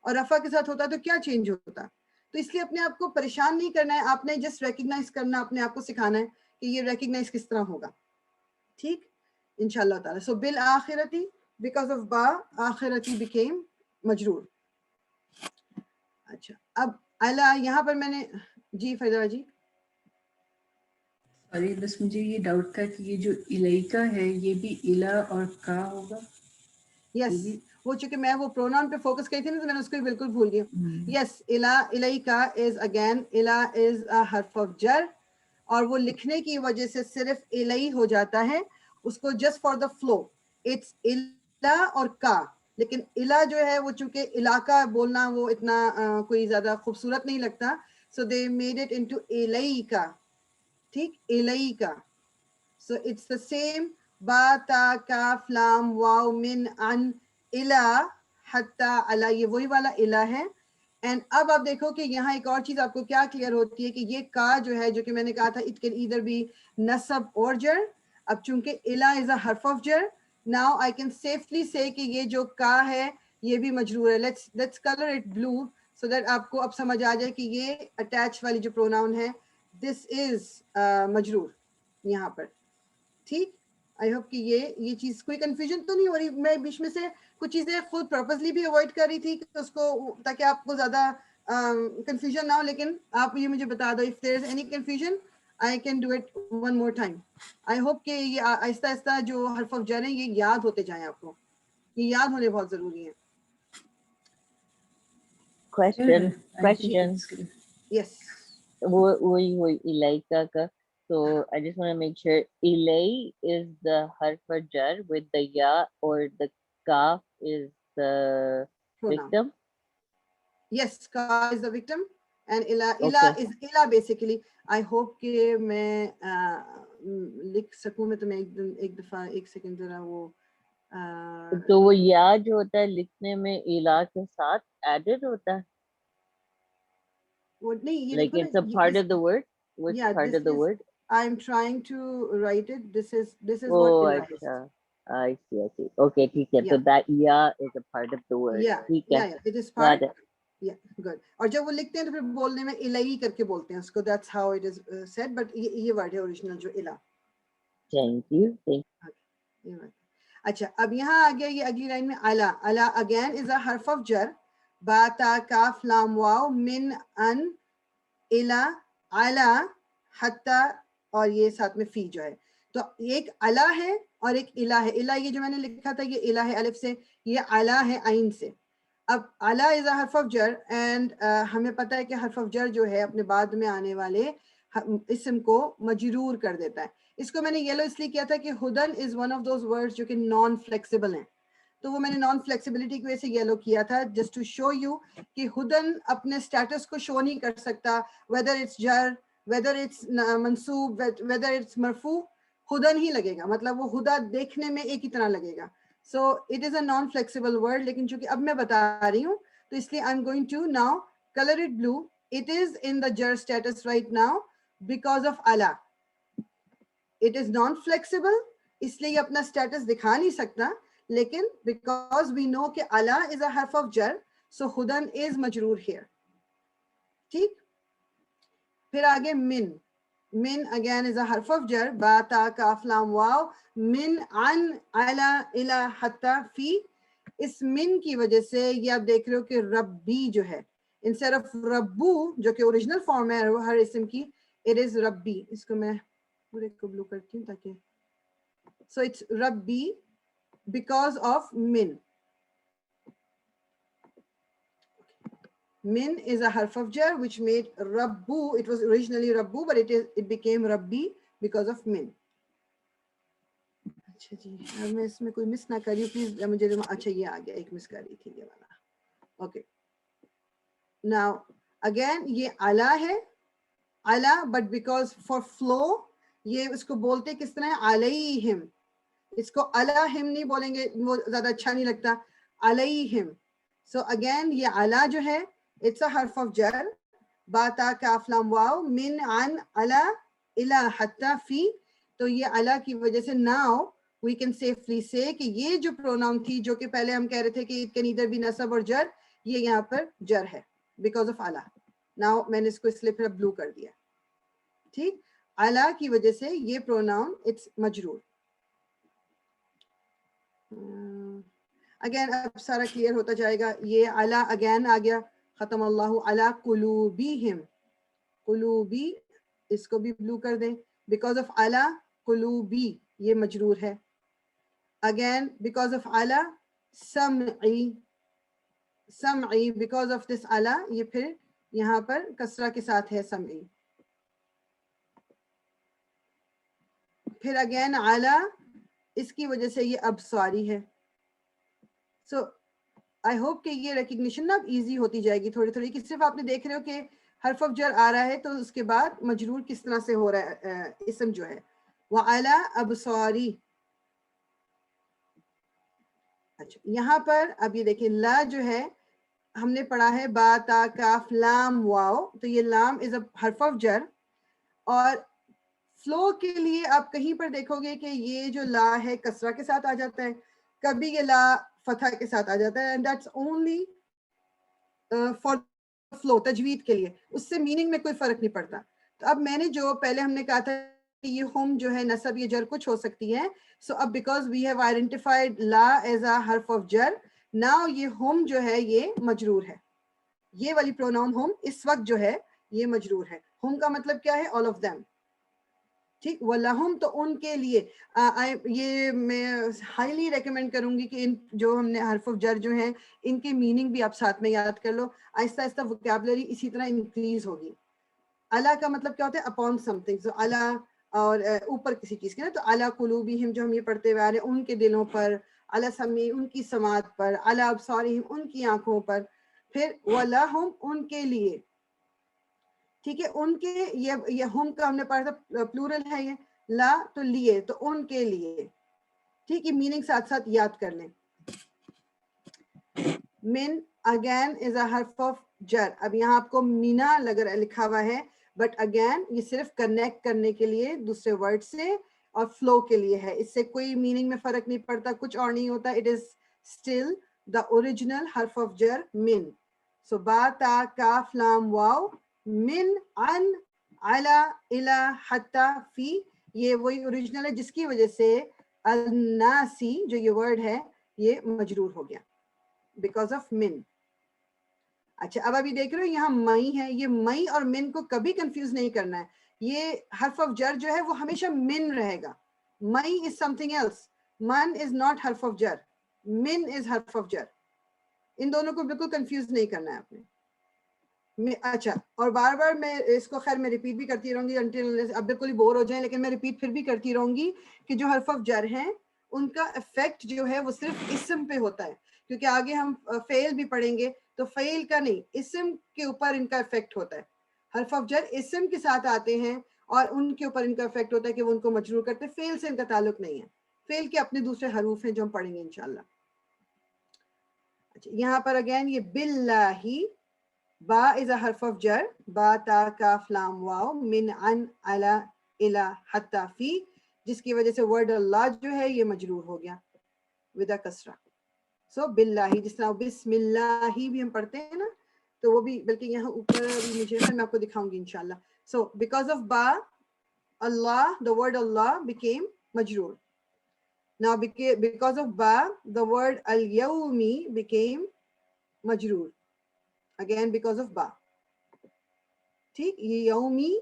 اور رفع کے ساتھ ہوتا تو کیا چینج ہوتا. تو اس لیے اپنے آپ کو پریشان نہیں کرنا ہے, آپ نے جسٹ ریکگنائز کرنا, اپنے آپ کو سکھانا ہے کہ یہ ریکگنائز کس طرح ہوگا. ٹھیک انشاءاللہ تعالی. سو بالآخرتی بیکاز آف با آخرتی بیکیم مجرور. اچھا اب الا یہاں پر میں نے جی فیضا جی سوری, بس مجھے یہ ڈاؤٹ تھا کہ یہ جو الیکا ہے یہ بھی الا اور کا ہوگا. یس یہ بھی وہ چونکہ میں وہ پروناؤن پہ فوکس کی تھی نا تو میں نے اس کو بالکل بھول گئی. یس الا الیکا از اگین الا از ا حرف آف جر, اور وہ لکھنے کی وجہ سے صرف الی ہو جاتا ہے. اس کو just for the flow it's الا اور کا, لیکن الا جو ہے وہ چونکہ علاقہ بولنا وہ اتنا کوئی زیادہ خوبصورت نہیں لگتا, سو دے میڈ اٹ انٹو الیکا. ٹھیک الیکا. So it's the same ba ta kaf lam waw min an ila hatta ala, یہ وہی والا الا ہے. اینڈ اب آپ دیکھو کہ یہاں ایک اور چیز آپ کو کیا کلیئر ہوتی ہے کہ یہ کا جو ہے, جو کہ میں نے کہا تھا it can either be نصب اور جر. اب چونکہ الا is a حرف of jar, now I can safely say کہ یہ جو کا ہے یہ بھی مجرور ہے. let's color it blue so that آپ کو اب سمجھ آ جائے کہ یہ اٹیچ والی جو پروناؤن ہے this is مجرور یہاں پر. ٹھیک, آئی ہوپ کہ یہ چیز کوئی کنفیوژن تو نہیں ہو رہی. میں بیچ میں سے کچھ چیزیں خود پرپزلی بھی اوائڈ کر رہی تھی کہ اس کو, تاکہ آپ کو زیادہ کنفیوژن نہ ہو, لیکن آپ یہ مجھے بتا دو if there is any confusion I can do it one more time. I hope کہ یہ آہستہ آہستہ جو حرف آف جر ہیں یہ یاد ہوتے جائیں آپ کو, یہ یاد ہونے بہت ضروری ہیں. Question. یس وہی الیکا کا. So I just want to make sure ilay is the harf jar with the ya, or the kaf is the victim. Yes, ka is the victim and ila Okay. is ila basically. I hope کہ میں لکھ سکوں. میں تو میں ایک دفعہ ایک سیکنڈ ذرا وہ تو وہ یا جو ہوتا ہے لکھنے میں الا کے ساتھ added ہوتا ہے, وہ نہیں, یہ like دیکھو it's a part of the word. Which part of the word? I'm trying to write it. This is Oh, what ila is. acha. I see. Okay, ٹھیک ہے. So that ya is a part of the word. ٹھیک ہے. Yeah, it is part. Got it. Yeah, good. اور جب وہ لکھتے ہیں تو پھر بولنے میں الہی کر کے بولتے ہیں اس کو. That's how it is said. But یہ ورڈ ہے اوریجنل جو الہ. Thank you. اچھا اب یہاں آ گیا یہ اگلی لائن میں الا. الا again is a harf of jar. با تا کاف لام واو من ان الا الا حتی, اور یہ ساتھ میں فی جو ہے. تو ایک الا ہے اور ایک الہ ہے. الہ یہ جو میں نے لکھا تھا یہ الہ ہے الف سے, یہ الا ہے عین سے. اب الا از اے حرف آف جر, اینڈ ہمیں پتہ ہے کہ حرف آف جر جو ہے اپنے بعد میں آنے والے اسم کو مجرور کر دیتا ہے. اس کو میں نے یلو اس لیے کیا تھا کہ ہدن is one of those words جو کہ نان فلیکسیبل ہیں, تو وہ میں نے نان فلیکسیبلٹی کی وجہ سے یلو کیا تھا, جسٹ ٹو شو یو کہ ہدن اپنے اسٹیٹس کو شو نہیں کر سکتا, ویدر اٹس جر, ویدر اٹس منصوب, ویدر اٹس مرفوع, ہدن ہی لگے گا. مطلب وہ ہدا دیکھنے میں ایک ہی طرح لگے گا. So it is a non-flexible word, لیکن چونکہ اب میں بتا رہی ہوں تو اس لیے I'm going to now color it blue. It is in the jar status right now because of ala. It is non-flexible, اس لیے یہ اپنا status دکھا نہیں سکتا, لیکن because we know کہ ala is a harf of jar, so hudan is majroor here. ٹھیک, پھر آگے min. Min again is a harf of jar. Ba ta kaf lam waw min an ala ila hatta fi. اس من کی وجہ سے یہ آپ دیکھ رہے ہو کہ ربی جو ہے انسٹیڈ آف ربو جو کہ اوریجنل فارم ہے ہر اسم کی اٹ از ربی. اس کو میں پورے کو بلو کرتی ہوں تاکہ سو اٹس ربی بیکاز آف من. Min is a harf of jar which made Rabbu. It was originally Rabbu, but it became Rabbi because of min. اچھا جی اب میں اس میں کوئی مس نہ کری پلیز مجھے. اچھا یہ آ گیا, ایک مس کر رہی تھی یہ والا. اوکے ناؤ اگین یہ علا ہے, علا بٹ بیکاز فار فلو یہ اس کو بولتے کس طرح ہے علیہم. اس کو علیہم نہیں بولیں گے, وہ زیادہ اچھا نہیں لگتا, علیہم. سو اگین یہ علا جو ہے it's a harf of jar, ba ta kaf lam wow min an ala ila hatta fi. تو یہ علا کی وجہ سے now we can safely say کہ یہ جو pronoun تھی جو کہ پہلے ہم کہہ رہے تھے کہ it can either be نصب اور جر, یہ یہاں پر جر ہے because of علا. now میں نے اس کو اس لیے پھر بلو کر دیا. ٹھیک, علا کی وجہ سے یہ pronoun it's مجرور. اگین اب سارا کلیئر ہوتا جائے گا. یہ علا اگین آ گیا, ختم اللہ علی قلوبہم. قلوبی اس کو بھی بلو کر دیں بیکاز آف علی قلوبی یہ مجرور ہے. اگین بیکاز آف علی سمعی, سمعی بیکاز آف دس علی یہ پھر یہاں پر کسرہ کے ساتھ ہے سمعی. پھر اگین علی اس کی وجہ سے یہ ابصاری ہے. سو آئی ہوپ کہ یہ ریکگنیشن نا اب ایزی ہوتی جائے گی تھوڑی تھوڑی, کہ صرف آپ نے دیکھ رہے ہو کہ حرف آف جر آ رہا ہے تو اس کے بعد مجرور کس طرح سے ہو رہا ہے اسم جو ہے. وَعَلَىٰ أَبْصَارِ. اچھا یہاں پر اب یہ دیکھیں لا جو ہے ہم نے پڑھا ہے با تا کاف لام واو, تو یہ لام از اے حرف آف جر. اور فلو کے لیے آپ کہیں پر دیکھو گے کہ یہ جو لا ہے کسرہ کے ساتھ آ جاتا ہے, کبھی یہ لا فتح کے ساتھ آ جاتا ہے, and that's only for flow, تجوید کے لیے. اس سے میننگ میں کوئی فرق نہیں پڑتا. تو اب میں نے جو پہلے ہم نے کہا تھا کہ یہ ہم جو ہے نصب یہ جر کچھ ہو سکتی ہے, سو اب بیکاز وی ہیو آئیڈینٹیفائڈ لا ایز اے حرف آف جر, ناؤ یہ ہم جو ہے یہ مجرور ہے. یہ والی پروناؤن ہم اس وقت جو ہے یہ مجرور ہے. ہم کا مطلب کیا ہے, آل آف them. ٹھیک, وَلَهُمْ تو ان کے لیے. یہ میں ہائیلی ریکمینڈ کروں گی کہ ان جو ہم نے حرف آف جر جو ہیں ان کے میننگ بھی آپ ساتھ میں یاد کر لو. آہستہ آہستہ وکیبلری اسی طرح انکریز ہوگی. علی کا مطلب کیا ہوتا ہے, اپون سم تھنگ. سو علی اور اوپر کسی چیز کے نا, تو علی قلوبہم جو ہم یہ پڑھتے ہوئے آ رہے ہیں ان کے دلوں پر, علی سمعہم ان کی سماعت پر, علی ابصارہم ان کی آنکھوں پر. پھر وَلَهُمْ ان کے لیے. ٹھیک ہے, ان کے یہ ہم کا ہم نے پڑھا تھا پلورل ہے, یہ لا تو لیے, تو ان کے لیے. ٹھیک ہے, میننگ ساتھ ساتھ یاد کر لیں. من اگین از اے حرف آف جر. اب یہاں آپ کو مینا لکھا ہوا ہے, بٹ اگین یہ صرف کنیکٹ کرنے کے لیے دوسرے ورڈ سے اور فلو کے لیے ہے. اس سے کوئی میننگ میں فرق نہیں پڑتا, کچھ اور نہیں ہوتا. It is still the original حرف آف جر من. سو با تا کاف لام واو من عن علی الی حتی فی, یہ وہی اوریجنل ہے جس کی وجہ سے الناسی جو یہ ورڈ ہے یہ مجرور ہو گیا بیکاز آف من. اچھا اب ابھی دیکھ رہے ہو یہاں مئی ہے, یہ مئی اور من کو کبھی کنفیوز نہیں کرنا ہے. یہ حرف آف جر جو ہے وہ ہمیشہ من رہے گا. مئی از سم تھنگ ایلس, من از ناٹ حرف آف جر, من از حرف آف جر. ان دونوں کو بالکل کنفیوز نہیں کرنا ہے آپ نے. اچھا, اور بار بار میں اس کو خیر میں ریپیٹ بھی کرتی رہوں گی انٹل اب بالکل ہی بور ہو جائیں, لیکن میں ریپیٹ پھر بھی کرتی رہوں گی کہ جو حرف آف جر ہیں ان کا افیکٹ جو ہے وہ صرف اسم پہ ہوتا ہے, کیونکہ آگے ہم فعل بھی پڑھیں گے تو فعل کا نہیں, اسم کے اوپر ان کا افیکٹ ہوتا ہے. حرف آف جر اسم کے ساتھ آتے ہیں اور ان کے اوپر ان کا افیکٹ ہوتا ہے کہ وہ ان کو مجرور کرتے ہیں. فعل سے ان کا تعلق نہیں ہے, فعل کے اپنے دوسرے حروف ہیں جو ہم پڑھیں گے انشاءاللہ. اچھا یہاں پر اگین یہ باللہ, با از اے حرف آف جر, با تا کاف لام واو من عن علی الی حتی فی, جس کی وجہ سے ورڈ اللہ جو ہے یہ مجرور ہو گیا ود اے کسرہ. سو باللہ, جس طرح بسم اللہ بھی ہم پڑھتے ہیں نا, تو وہ بھی بلکہ یہاں اوپر بھی مجھے میں آپ کو دکھاؤں گی انشاءاللہ. سو بیکاز آف با اللہ, the word Allah became مجرور. Now because of ba, the word al-yawmi became majroor. Again because of ba. ٹھیک, یہ یومی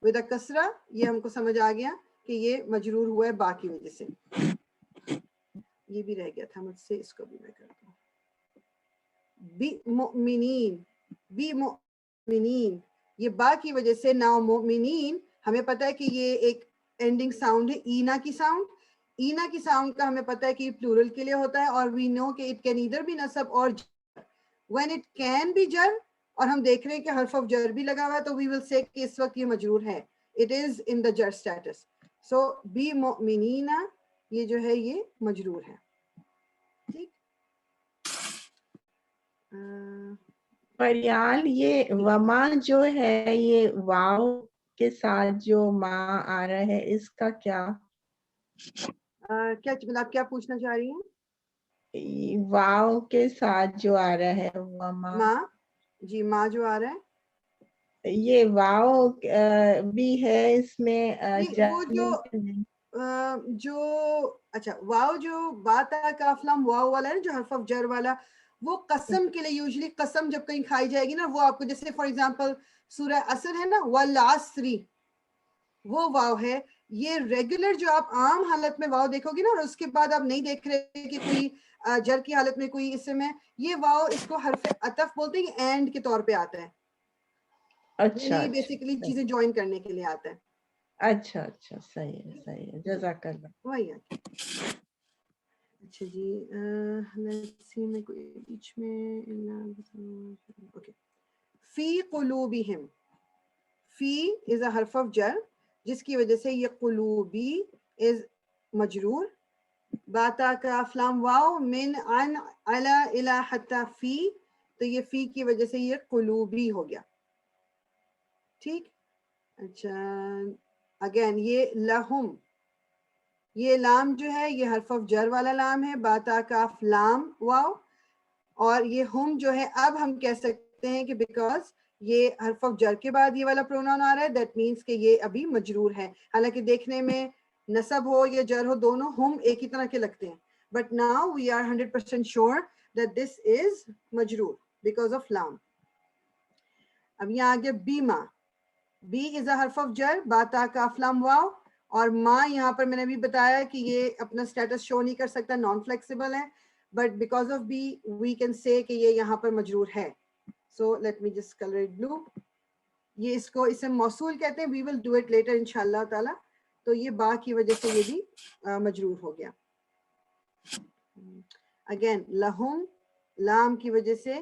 with a kasra, یہ ہم کو سمجھ آ گیا کہ یہ مجرور ہوا ہے با کی وجہ سے. یہ بھی رہ گیا تھا مجھ سے, اس کو بھی میں کرتا ہوں. بِمُؤْمِنِین, بِمُؤْمِنِین, یہ با کی وجہ سے ناؤ مؤمنین, ہمیں پتہ ہے کہ یہ ایک اینڈنگ ساؤنڈ ہے, اینا کی ساؤنڈ. اینا کی ساؤنڈ کا ہمیں پتہ ہے کہ پلورل کے لیے ہوتا ہے, اور وی نو کہ اٹ کین ایدر بی نصب اور جر. وین اٹ کین بی جر, اور ہم دیکھ رہے ہیں کہ حرف آف جر بھی لگا ہوا ہے, تو وی ول سے کہ اس وقت یہ مجرور ہے. اٹ از ان دا جر اسٹیٹس. سو بی مؤمنین, یہ جو ہے یہ مجرور ہے. ٹھیک, پریال یہ وما جو ہے یہ واو کے ساتھ جو ما آ رہا ہے اس کا کیا؟ کیا مطلب کیا پوچھنا چاہ رہی ہیں؟ واو کے ساتھ جو آ رہا ہے وما, ماں, جی ماں جو آ رہا ہے, یہ واو بھی ہے اس میں وہ جو اچھا واو جو بات کاف لام واو والا ہے نا, جو حرف آف جر والا, وہ قسم کے لیے یوزلی قسم جب کہیں کھائی جائے گی نا, وہ آپ کو جیسے فار ایگزامپل سورہ عصر ہے نا, والعصری, وہ واو ہے. یہ ریگولر جو آپ عام حالت میں واو دیکھو گے نا, اور اس کے بعد آپ نہیں دیکھ رہے کہ کوئی جر کی حالت میں کوئی اسم ہے, یہ واو اس کو حرف عطف بولتے ہیں, اینڈ کے طور پہ آتا ہے. اچھا یعنی بیسیکلی چیزیں جوائن کرنے کے لیے آتا ہے. اچھا اچھا, صحیح ہے صحیح ہے, جزاک اللہ. وہی ہے. اچھا جی, لیٹس سی میں کوئی بیچ میں اوکے. فی قلوبہم, فی از اے حرف آف جر, جس کی وجہ سے یہ قلوبی از مجرور. باتا کاف لام واو من عن علی الی حتی فی, تو یہ فی کی وجہ سے یہ قلوبی ہو گیا. ٹھیک, اچھا اگین یہ لہم, یہ لام جو ہے یہ حرف آف جر والا لام ہے, باتا کاف لام واو, اور یہ ہم جو ہے اب ہم کہہ سکتے ہیں کہ بیکاز یہ حرف آف جر کے بعد یہ والا پروناؤن آ رہا ہے, دیٹ مینس کہ یہ ابھی مجرور ہے. حالانکہ دیکھنے میں نصب ہو یا جر ہو دونوں ہم ایک ہی طرح کے لگتے ہیں, but now we are 100% sure that this is مجرور because of لام. اب یہاں آگے بیما, بی از اے حرف آف جر, باتا کاف لام واو, اور ماں یہاں پر میں نے بھی بتایا کہ یہ اپنا سٹیٹس شو نہیں کر سکتا, نان فلیکسیبل ہے, بٹ بیکاز آف بی وی کین سے کہ یہ یہاں پر مجرور ہے. So let me just colour it blue. یہ اس کو اسم موصول کہتے ہیں, we will do it later ان شاء اللہ تعالی. تو یہ با کی وجہ سے یہ بھی مجرور ہو گیا. اگین لہم, لام کی وجہ سے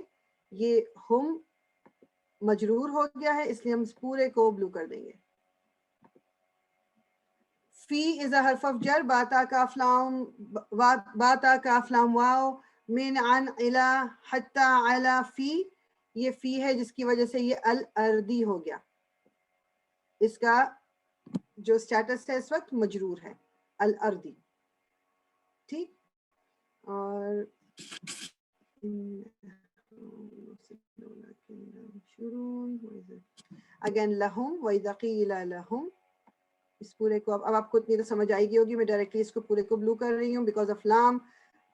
یہ ہم مجرور ہو گیا ہے, اس لیے ہم اس پورے کو بلو کر دیں گے. فی از اے حرف آف جر, باتا کاف لام واو من عن الی حتی علی فی, یہ فی ہے جس کی وجہ سے یہ الردی ہو گیا. اس کا جو سٹیٹس ہے اس وقت مجرور ہے, الردی. ٹھیک, اور اگین لہم وَإِذَا قِيلَ لَهُمْ, اس پورے کو اب آپ کو اتنی تو سمجھ آئے گی ہوگی, میں ڈائریکٹلی اس کو پورے کو بلو کر رہی ہوں بیکاز آف لام.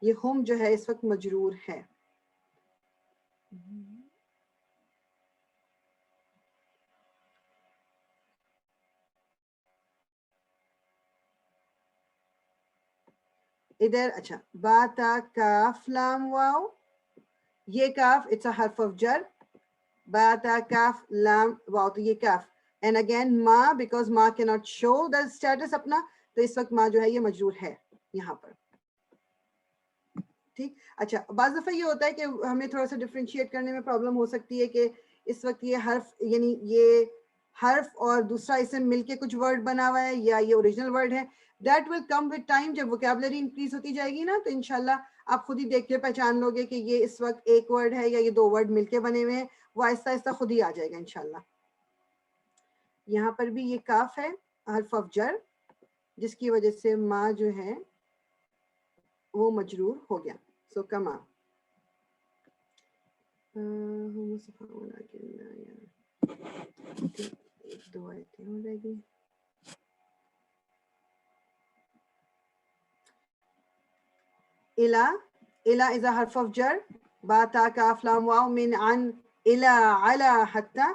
یہ ہم جو ہے اس وقت مجرور ہے. ادھر اچھا, باتا کاف لام واو, یہ کاف اٹس اے حرف آف جر, باتا کاف لام واو, تو یہ کاف, اینڈ اگین ما, بیکاز ما کی ناٹ شو دا اسٹیٹس اپنا, تو اس وقت ما جو ہے یہ مجرور ہے یہاں پر. ٹھیک, اچھا بعض دفعہ یہ ہوتا ہے کہ ہمیں تھوڑا سا ڈفرینشیٹ کرنے میں پرابلم ہو سکتی ہے کہ اس وقت یہ حرف یعنی یہ حرف اور دوسرا اسم مل کے کچھ ورڈ بنا ہوا ہے یا یہ اوریجنل ورڈ ہے. That will come with time, جب ووکیبلری انکریز ہوتی جائے گی نا, تو انشاءاللہ آپ خود ہی دیکھ کے پہچان لو گے کہ یہ اس وقت ایک ورڈ ہے یا یہ دو ورڈ مل کے بنے ہوئے ہیں. وہ آہستہ آہستہ خود ہی آ جائے گا انشاءاللہ. یہاں پر بھی یہ کاف ہے حرف آف جر, جس کی وجہ سے ما جو ہے وہ مجرور ہو گیا. سو کما دو آیتیں ہو جائے گی. Ila is a harf of jar. Ba ta kaf lam waw min an ila ala hatta.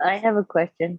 I have a question,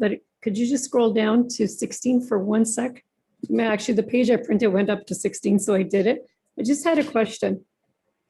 but could you just scroll down to 16 for 1 sec? Actually, the page I printed went up to 16, so I did it. I just had a question.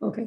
Okay.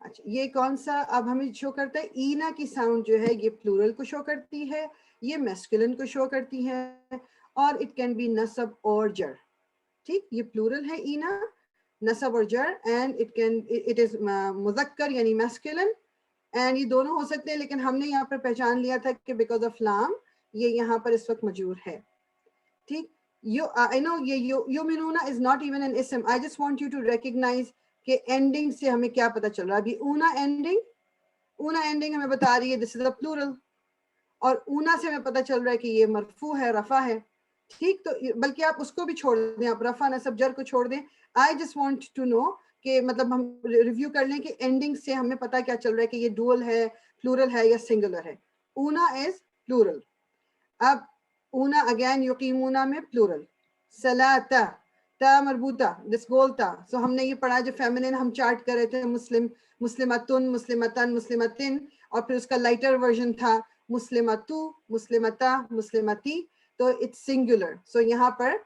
اچھا یہ کون سا اب ہمیں شو کرتا ہے؟ اینا کی ساؤنڈ جو ہے یہ پلورل کو شو کرتی ہے, یہ میسکولن کو شو کرتی ہے, اور اٹ کین بی نصب اور جر. ٹھیک, یہ پلورل ہے اینا, نصب اور جر, اینڈ اٹ از مذکر یعنی میسکولن, اینڈ یہ دونوں ہو سکتے ہیں, لیکن ہم نے یہاں پر پہچان لیا تھا کہ بیکاز آف لام یہ یہاں پر اس وقت مجرور ہے. ٹھیک, I know یہ یؤمنون is not even an ism. I just want you to recognize کہ ending سے ہمیں کیا پتا چل رہا ہے. ابھی اونا ending ہمیں بتا رہی ہے this is a plural, اور اونا سے ہمیں پتا چل رہا ہے کہ یہ مرفوع ہے, رفع ہے. ٹھیک, تو بلکہ آپ اس کو بھی چھوڑ دیں, آپ رفع نصب جر کو چھوڑ دیں. I just want to know کہ مطلب ہم ریویو کر لیں کہ اینڈنگ سے ہمیں پتا کیا چل رہا ہے کہ یہ ڈوئل ہے, پلورل ہے یا سنگولر ہے. اونا از پلورل. اب اونا اگین یقیمونا میں پلورل. صلاتا تا مربوطہ دس گولتا, سو ہم نے یہ پڑھا جو فیمنن ہم چارٹ کر رہے تھے, مسلمتن, مسلمتن, مسلمتن, اور پھر اس کا لائٹر ورژن تھا مسلمتو, مسلمتا, مسلمتی, تو اٹس سنگولر. سو یہاں پر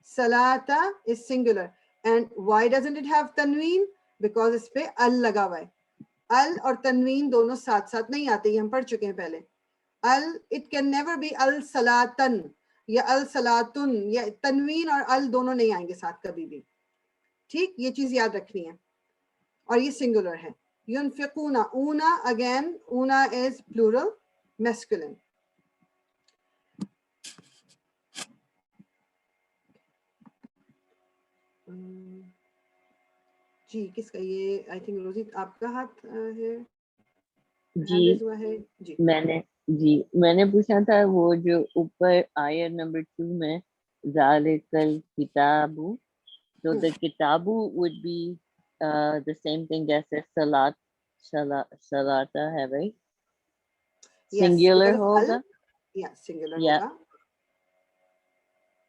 صلاتا is singular. And why doesn't it have تنوین؟ بیکاز اس پہ ال لگا ہوا ہے. ال اور تنوین دونوں ساتھ ساتھ نہیں آتے, یہ ہم پڑھ چکے ہیں پہلے. it can never be al-salatan یا al-salatun, یا تنوین اور ال دونوں نہیں آئیں گے ساتھ کبھی بھی. ٹھیک, یہ چیز یاد رکھنی ہے, اور یہ سنگولر ہے. ينفقون, اونا again, اونا is plural masculine. جی کس کا یہ آئی تھنک روزی آپ کا ہاتھ ہے, جی ہوا ہے. جی میں نے پوچھا تھا وہ جو اوپر آیت نمبر 2 میں ذالک الکتاب, so the kitabu would be the same thing as salata ہے, right? Singular ہوگا, singular yeah, ہوگا.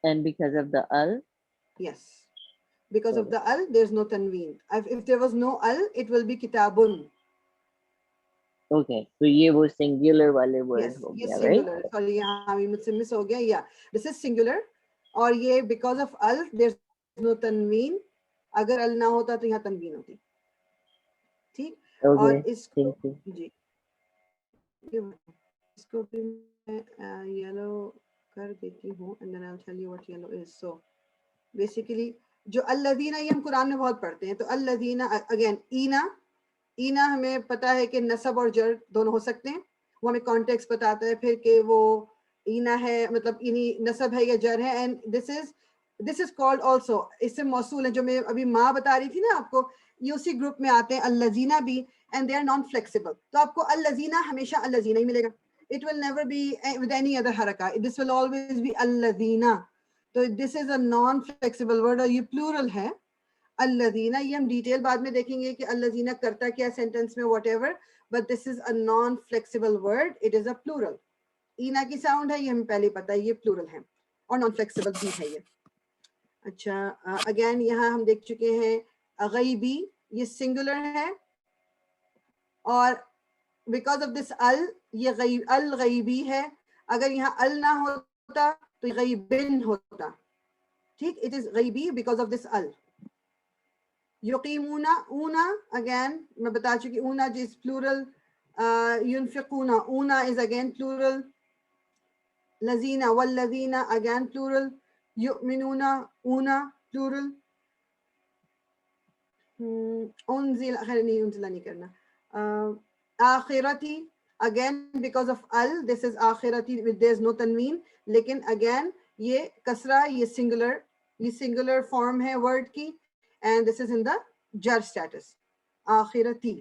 and because of the al, yes, because of the al there's no tanween. If there was no al it will be kitabun. okay, so یہ وہ singular والے word yes, ہو یہ گیا, right? singular, sorry یہاں مجھ سے مس ہو گیا. this is singular, اور یہ because of al there's no tanween. اگر al نہ ہوتا تو یہاں تنوین ہوتی. ٹھیک, اور Okay, اس کو thank you. جی اس کو بھی میں یلو کر دیتی ہوں, and then I'll tell you what yellow is. So basically جو الذین, یہ ہم قرآن میں بہت پڑھتے ہیں. تو الذین اگین اینا ہمیں پتا ہے کہ نصب اور جر دونوں ہو سکتے ہیں, وہ ہمیں کانٹیکس بتاتا ہے پھر کہ وہ اینا ہے مطلب اینی نصب ہے یا جر ہے. And this is called also اسم موصول ہے, جو میں ابھی ماں بتا رہی تھی نا آپ کو, یہ اسی گروپ میں آتے ہیں الذین بھی, and they are non flexible. تو آپ کو الذین ہمیشہ الذین ہی ملے گا. it will never be with any other حرکہ, this will always be الذین. تو this is a non flexible word, اور یہ plural ہے الذین. یہ ہم ڈیٹیل بعد میں دیکھیں گے کہ الذین کرتا کیا سینٹینس میں, what ever, but this is a naan flexible word, it is a plural. اینا کی ساؤنڈ ہے یہ ہمیں پہلے پتا ہے, یہ پلورل ہے اور نان فلیکسیبل بھی ہے یہ. اچھا اگین یہاں ہم دیکھ چکے ہیں غیبی, یہ سنگولر ہے, اور بیکاز آف دس ال یہ الغیبی ہے. اگر یہاں ال نہ ہوتا تو غیبن ہوتا. ٹھیک, اٹ از غیبی بیکاز آف دس ال. یقیمونا, اونا اگین میں بتا چکی, اونا جس پلورل. ينفقونا, اونا از اگین پلورل. لذینا والذینا اگین پلورل. یؤمنونا, اونا پلورل. انزل, خیر نہیں انزلہ نہیں کرنا. آخرتی again because of al, this is آخرتی with there is no tanween, لیکن again یہ کسرہ, یہ singular form ہے word کی, and this is in the jar status. آخرتی.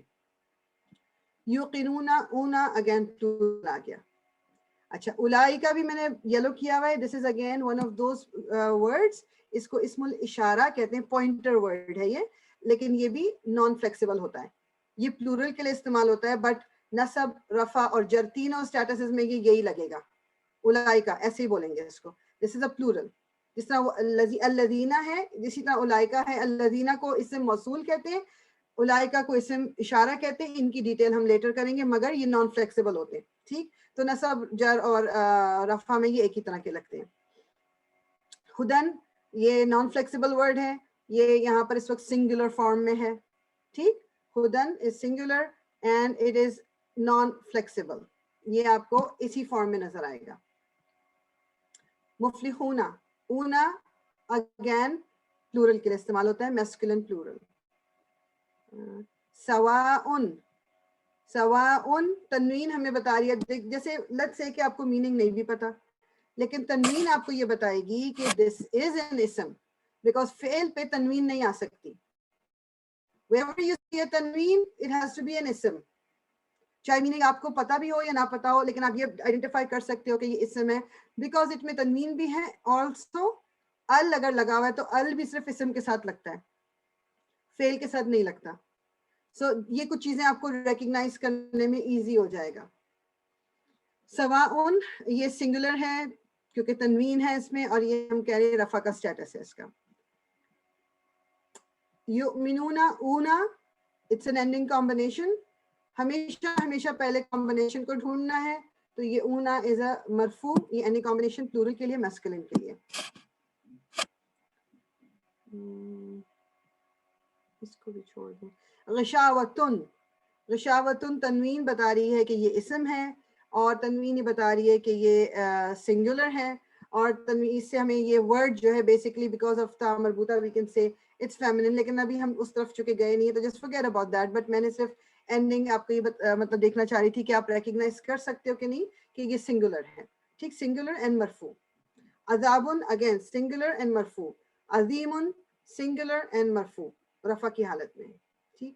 یوقنون, اونا again plural آ گیا. اچھا اولئک بھی میں نے یلو کیا ہوا ہے, this is again one of those words, اس کو اسم الاشارہ کہتے ہیں, پوائنٹر ورڈ ہے یہ, لیکن یہ بھی نان فلیکسیبل ہوتا ہے. یہ پلورل کے لیے استعمال ہوتا ہے, بٹ نصب, رفع اور جر تینوں اسٹیٹسز میں یہی لگے گا. اولئک ایسے ہی بولیں گے اس کو, دس از اے پلورل. جس طرح الذین ہے, اسی طرح اولئک ہے. الذین کو اسم موصول کہتے ہیں, اولئک کو اسم اشارہ کہتے ہیں. ان کی ڈیٹیل ہم لیٹر کریں گے, مگر یہ نان فلیکسیبل ہوتے ہیں. ٹھیک, تو نصب, جر اور رفع میں یہ ایک ہی طرح کے لگتے ہیں. ہدن, یہ نان فلیکسیبل ورڈ ہے, یہ یہاں پر اس وقت سنگولر فارم میں ہے. ٹھیک, ہدن is singular and it is non flexible. یہ آپ کو اسی فارم میں نظر آئے گا. مفلحون اونا اگین پلورل کے لیے استعمال ہوتا ہے, میسکولن پلورل. سواء سواء تنوین ہمیں بتا رہی ہے, جیسے لیٹس سے کہ آپ کو میننگ نہیں بھی پتا, لیکن تنوین آپ کو یہ بتائے گی کہ دس از این اسم, بیکاز فعل پہ تنوین نہیں آ سکتی. wherever you see a تنوین it has to be an اسم, چاہے میننگ آپ کو پتا بھی ہو یا نہ پتا ہو, لیکن آپ یہ آئیڈینٹیفائی کر سکتے ہو کہ یہ اسم ہے بیکاز اٹ میں تنوین بھی ہے. آلسو ال اگر لگا ہوا ہے تو ال بھی صرف اسم کے ساتھ لگتا ہے, فعل کے ساتھ نہیں لگتا. سو یہ کچھ چیزیں آپ کو ریکگنائز کرنے میں ایزی ہو جائے گا. سواء یہ سنگولر ہے کیونکہ تنوین ہے اس میں, اور یہ ہم کہہ رہے ہیں رفع کا اسٹیٹس ہے اس کا. یؤمنون اونا اٹس این اینڈنگ کمبینیشن, ہمیشہ پہلے کمبینیشن کو ڈھونڈنا ہے, تو یہ اونا از اے مرفوع, یہ اینڈنگ کمبینیشن پلورل کے لیے, میسکولن کے لیے. اس کو بھی چھوڑ دیں. غشاوتن, غشاوتن تنوین بتا رہی ہے کہ یہ اسم ہے, اور تنوین بتا رہی ہے کہ یہ سنگولر ہے, اور تنوین سے ہمیں یہ ورڈ جو ہے بیسکلی بیکاز آف تا مربوطہ we can say it's feminine, لیکن ابھی ہم اس طرف چکے گئے نہیں, تو just forget about that. But میں نے صرف اینڈنگ آپ کو یہ مطلب دیکھنا چاہ رہی تھی کہ آپ ریکگنائز کر سکتے ہو کہ نہیں کہ یہ سنگولر ہے. ٹھیک, سنگولر اینڈ مرفوع. عذاب اگین سنگولر اینڈ مرفوع. عظیم سنگولر اینڈ مرفوع رفع کی حالت میں. ٹھیک,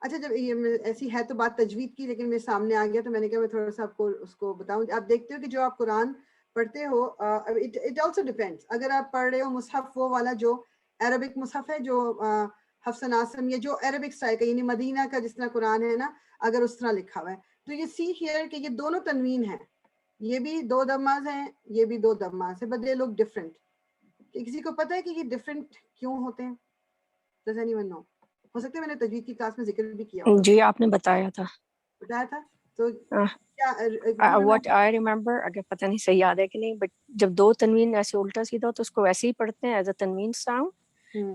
اچھا جب یہ ایسی ہے تو بات تجوید کی, لیکن میرے سامنے آ گیا تو میں نے کہا میں تھوڑا سا آپ کو اس کو بتاؤں. آپ دیکھتے ہو کہ جو آپ قرآن پڑھتے ہو, اٹ آلسو ڈیپینڈس, اگر آپ پڑھ رہے ہو مصحف وہ والا جو عربک مصحف ہے, جو حفص عاصم, یا جو عربک اسٹائل کا یعنی مدینہ کا جس طرح قرآن ہے نا, اگر اس طرح لکھا ہوا ہے, تو یہ سی ہیئر کہ یہ دونوں تنوین ہیں, یہ بھی دو دماز ہیں, یہ بھی دو دماز ہے, بٹ دے لوک ڈفرینٹ. کسی کو پتہ ہے کہ یہ ڈفرینٹ کیوں ہوتے ہیں؟ Does anyone know? ہو سکتا ہے میں نے تجوید کی کلاس میں ذکر بھی کیا ہوگا. جی آپ نے بتایا تھا. بتایا تھا تو what I remember, اگر پتہ نہیں صحیح یاد ہے کہ نہیں, بٹ جب دو تنوین ایسے الٹا سیدھا ہو تو اس کو ویسے ہی پڑھتے ہیں ایز اے تنوین ساؤنڈ,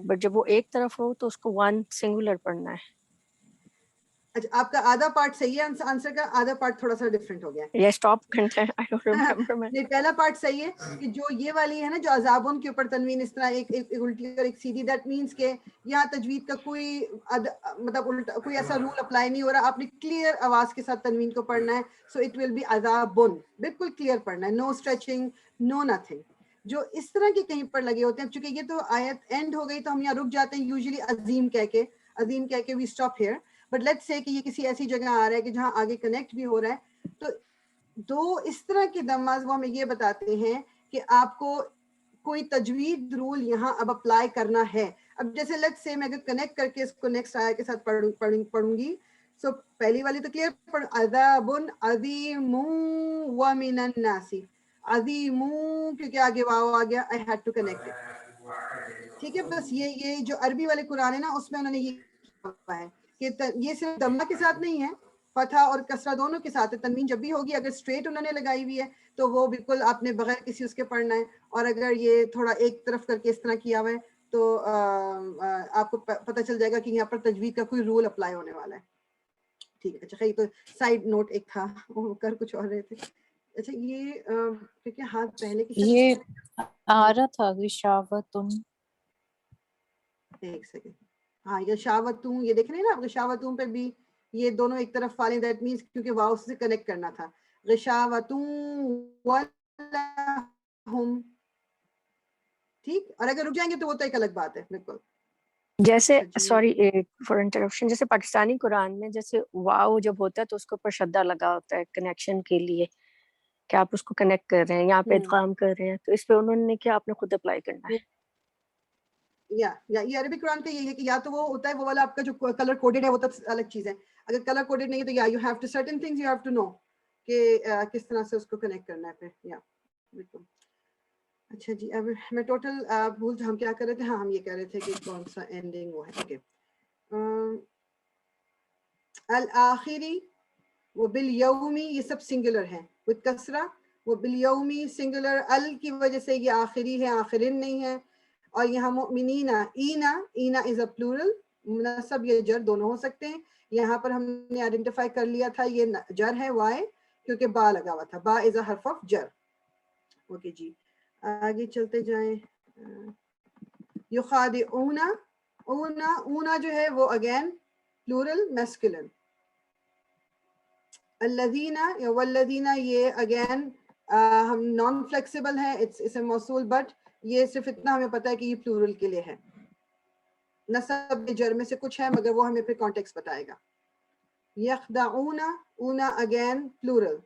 بٹ جب وہ ایک طرف ہو تو اس کو ون سنگولر پڑھنا ہے. اچھا, آپ کا آدھا پارٹ صحیح ہے آنسر کا, آدھا پارٹ تھوڑا سا ڈفرینٹ ہو گیا. یہ اسٹاپ کرتے ہیں, I don't remember. نہیں, پہلا پارٹ صحیح ہے کہ جو یہ والی ہے نا, جو عذابن کے اوپر تنوین اس طرح ایک الٹی اور ایک سیدھی, دیٹ مینس کہ یہاں تجوید کا کوئی مطلب الٹا کوئی ایسا رول اپلائی نہیں ہو رہا, آپ نے کلیئر آواز کے ساتھ تنوین کو پڑھنا ہے. سو اٹ ول بی عذابن, بالکل کلیئر پڑھنا ہے, نو اسٹریچنگ, نو نتھنگ. جو اس طرح کے کہیں پر لگے ہوتے ہیں, چونکہ یہ تو آیت اینڈ ہو گئی تو ہم یہاں رک جاتے ہیں یوزلی عظیم کہہ کے we stop here. But let's say کہ یہ کسی ایسی جگہ آ رہا ہے کہ جہاں آگے کنیکٹ بھی ہو رہا ہے, تو دو اس طرح کے دماز وہ ہمیں یہ بتاتے ہیں کہ آپ کو کوئی تجوید رول یہاں اب اپلائی کرنا ہے. اب جیسے لیٹس سے میں اگر کنیکٹ کر کے اس کو نیکسٹ آیا کے ساتھ پڑھوں گی, سو پہلی والی تو کلیئر, عذاب عظیم ومن الناس, عظیم کیونکہ آگے واو آ گیا, I had to connect it. ٹھیک ہے, بس یہ جو عربی والے قرآن ہے نا, اس میں انہوں نے یہ کہا ہے کہ یہ صرف دمہ کے ساتھ نہیں ہے, فتح اور کسرہ دونوں کے ساتھ ہے. تنوین جب بھی ہوگی اگر اسٹریٹ انہوں نے لگائی ہوئی ہے تو وہ بالکل آپ نے بغیر کسی اس کے پڑھنا ہے, اور اگر یہ تھوڑا ایک طرف کر کے اس طرح کیا ہوا ہے تو آپ کو پتہ چل جائے گا کہ یہاں پر تجوید کا کوئی رول اپلائی ہونے والا ہے. ٹھیک ہے, اچھا خیر, تو سائڈ نوٹ ایک تھا, وہ کر کچھ اور رہے تھے. اچھا یہ کیونکہ ہاتھ پہلے کی یہ آ رہا تھا غشاوتن, ایک سیکنڈ, ہاں یہ شاوتوں, یہ دیکھ رہے ہیں نا آپ, غشاوتوں پہ بھی یہ دونوں ایک طرف والے, دیٹ مینس کیونکہ واو سے کنیکٹ کرنا تھا. غشاوتوں ولہم, ٹھیک, اور اگر رک جائیں گے تو وہ تو ایک الگ بات ہے بالکل. جیسے اچھا جی. سوری فار انٹرپشن, جیسے پاکستانی قرآن میں جیسے واو جب ہوتا ہے تو اس کے اوپر شدہ لگا ہوتا ہے کنیکشن کے لیے, کہ آپ اس کو کنیکٹ کر رہے ہیں, یہاں پہ ادغام کر رہے ہیں, تو اس پہ انہوں نے کیا آپ نے خود اپلائی کرنا ہے. یا یہ عربی قرآن کا یہ ہے کہ یا تو وہ ہوتا ہے وہ والا آپ کا جو کلر کوڈڈ ہے, وہ تو الگ چیز ہے. اگر کلر کوڈڈ نہیں ہے تو یا you have to certain things you have to know کہ کس طرح سے اس کو کنیکٹ کرنا ہے پھر. یا بالکل. اچھا جی, اب میں ٹوٹل بھول ہم کیا کر رہے تھے, ہاں ہم یہ کہہ رہے تھے کہ کون سا اینڈنگ وہ ہے. اوکے, الآخری وہ بالیومی, یہ سب سنگولر ہیں وتھ کسرہ, وہ بالیومی سنگولر, ال کی وجہ سے یہ آخری ہے, آخرین نہیں ہے. اور یہاں مؤمنین, اینا از اے پلورل, نصب یا جر دونوں ہو سکتے ہیں. یہاں پر ہم نے آئیڈینٹیفائی کر لیا تھا یہ جر ہے وائی کیونکہ با لگا ہوا تھا. با از اے حرف آف جر. اوکے جی آگے چلتے جائیں. یخادعون اونا جو ہے وہ اگین پلورل میسکولن. الذین یا والذین یہ اگین ہم نان فلیکسیبل ہے, اٹس اسم موصول, بٹ یہ صرف اتنا ہمیں پتا ہے کہ یہ پلورل کے لیے ہے. نصب جر میں سے کچھ ہے مگر وہ ہمیں پھر کانٹیکس بتائے گا. یخدعون اونا اگین پلورل.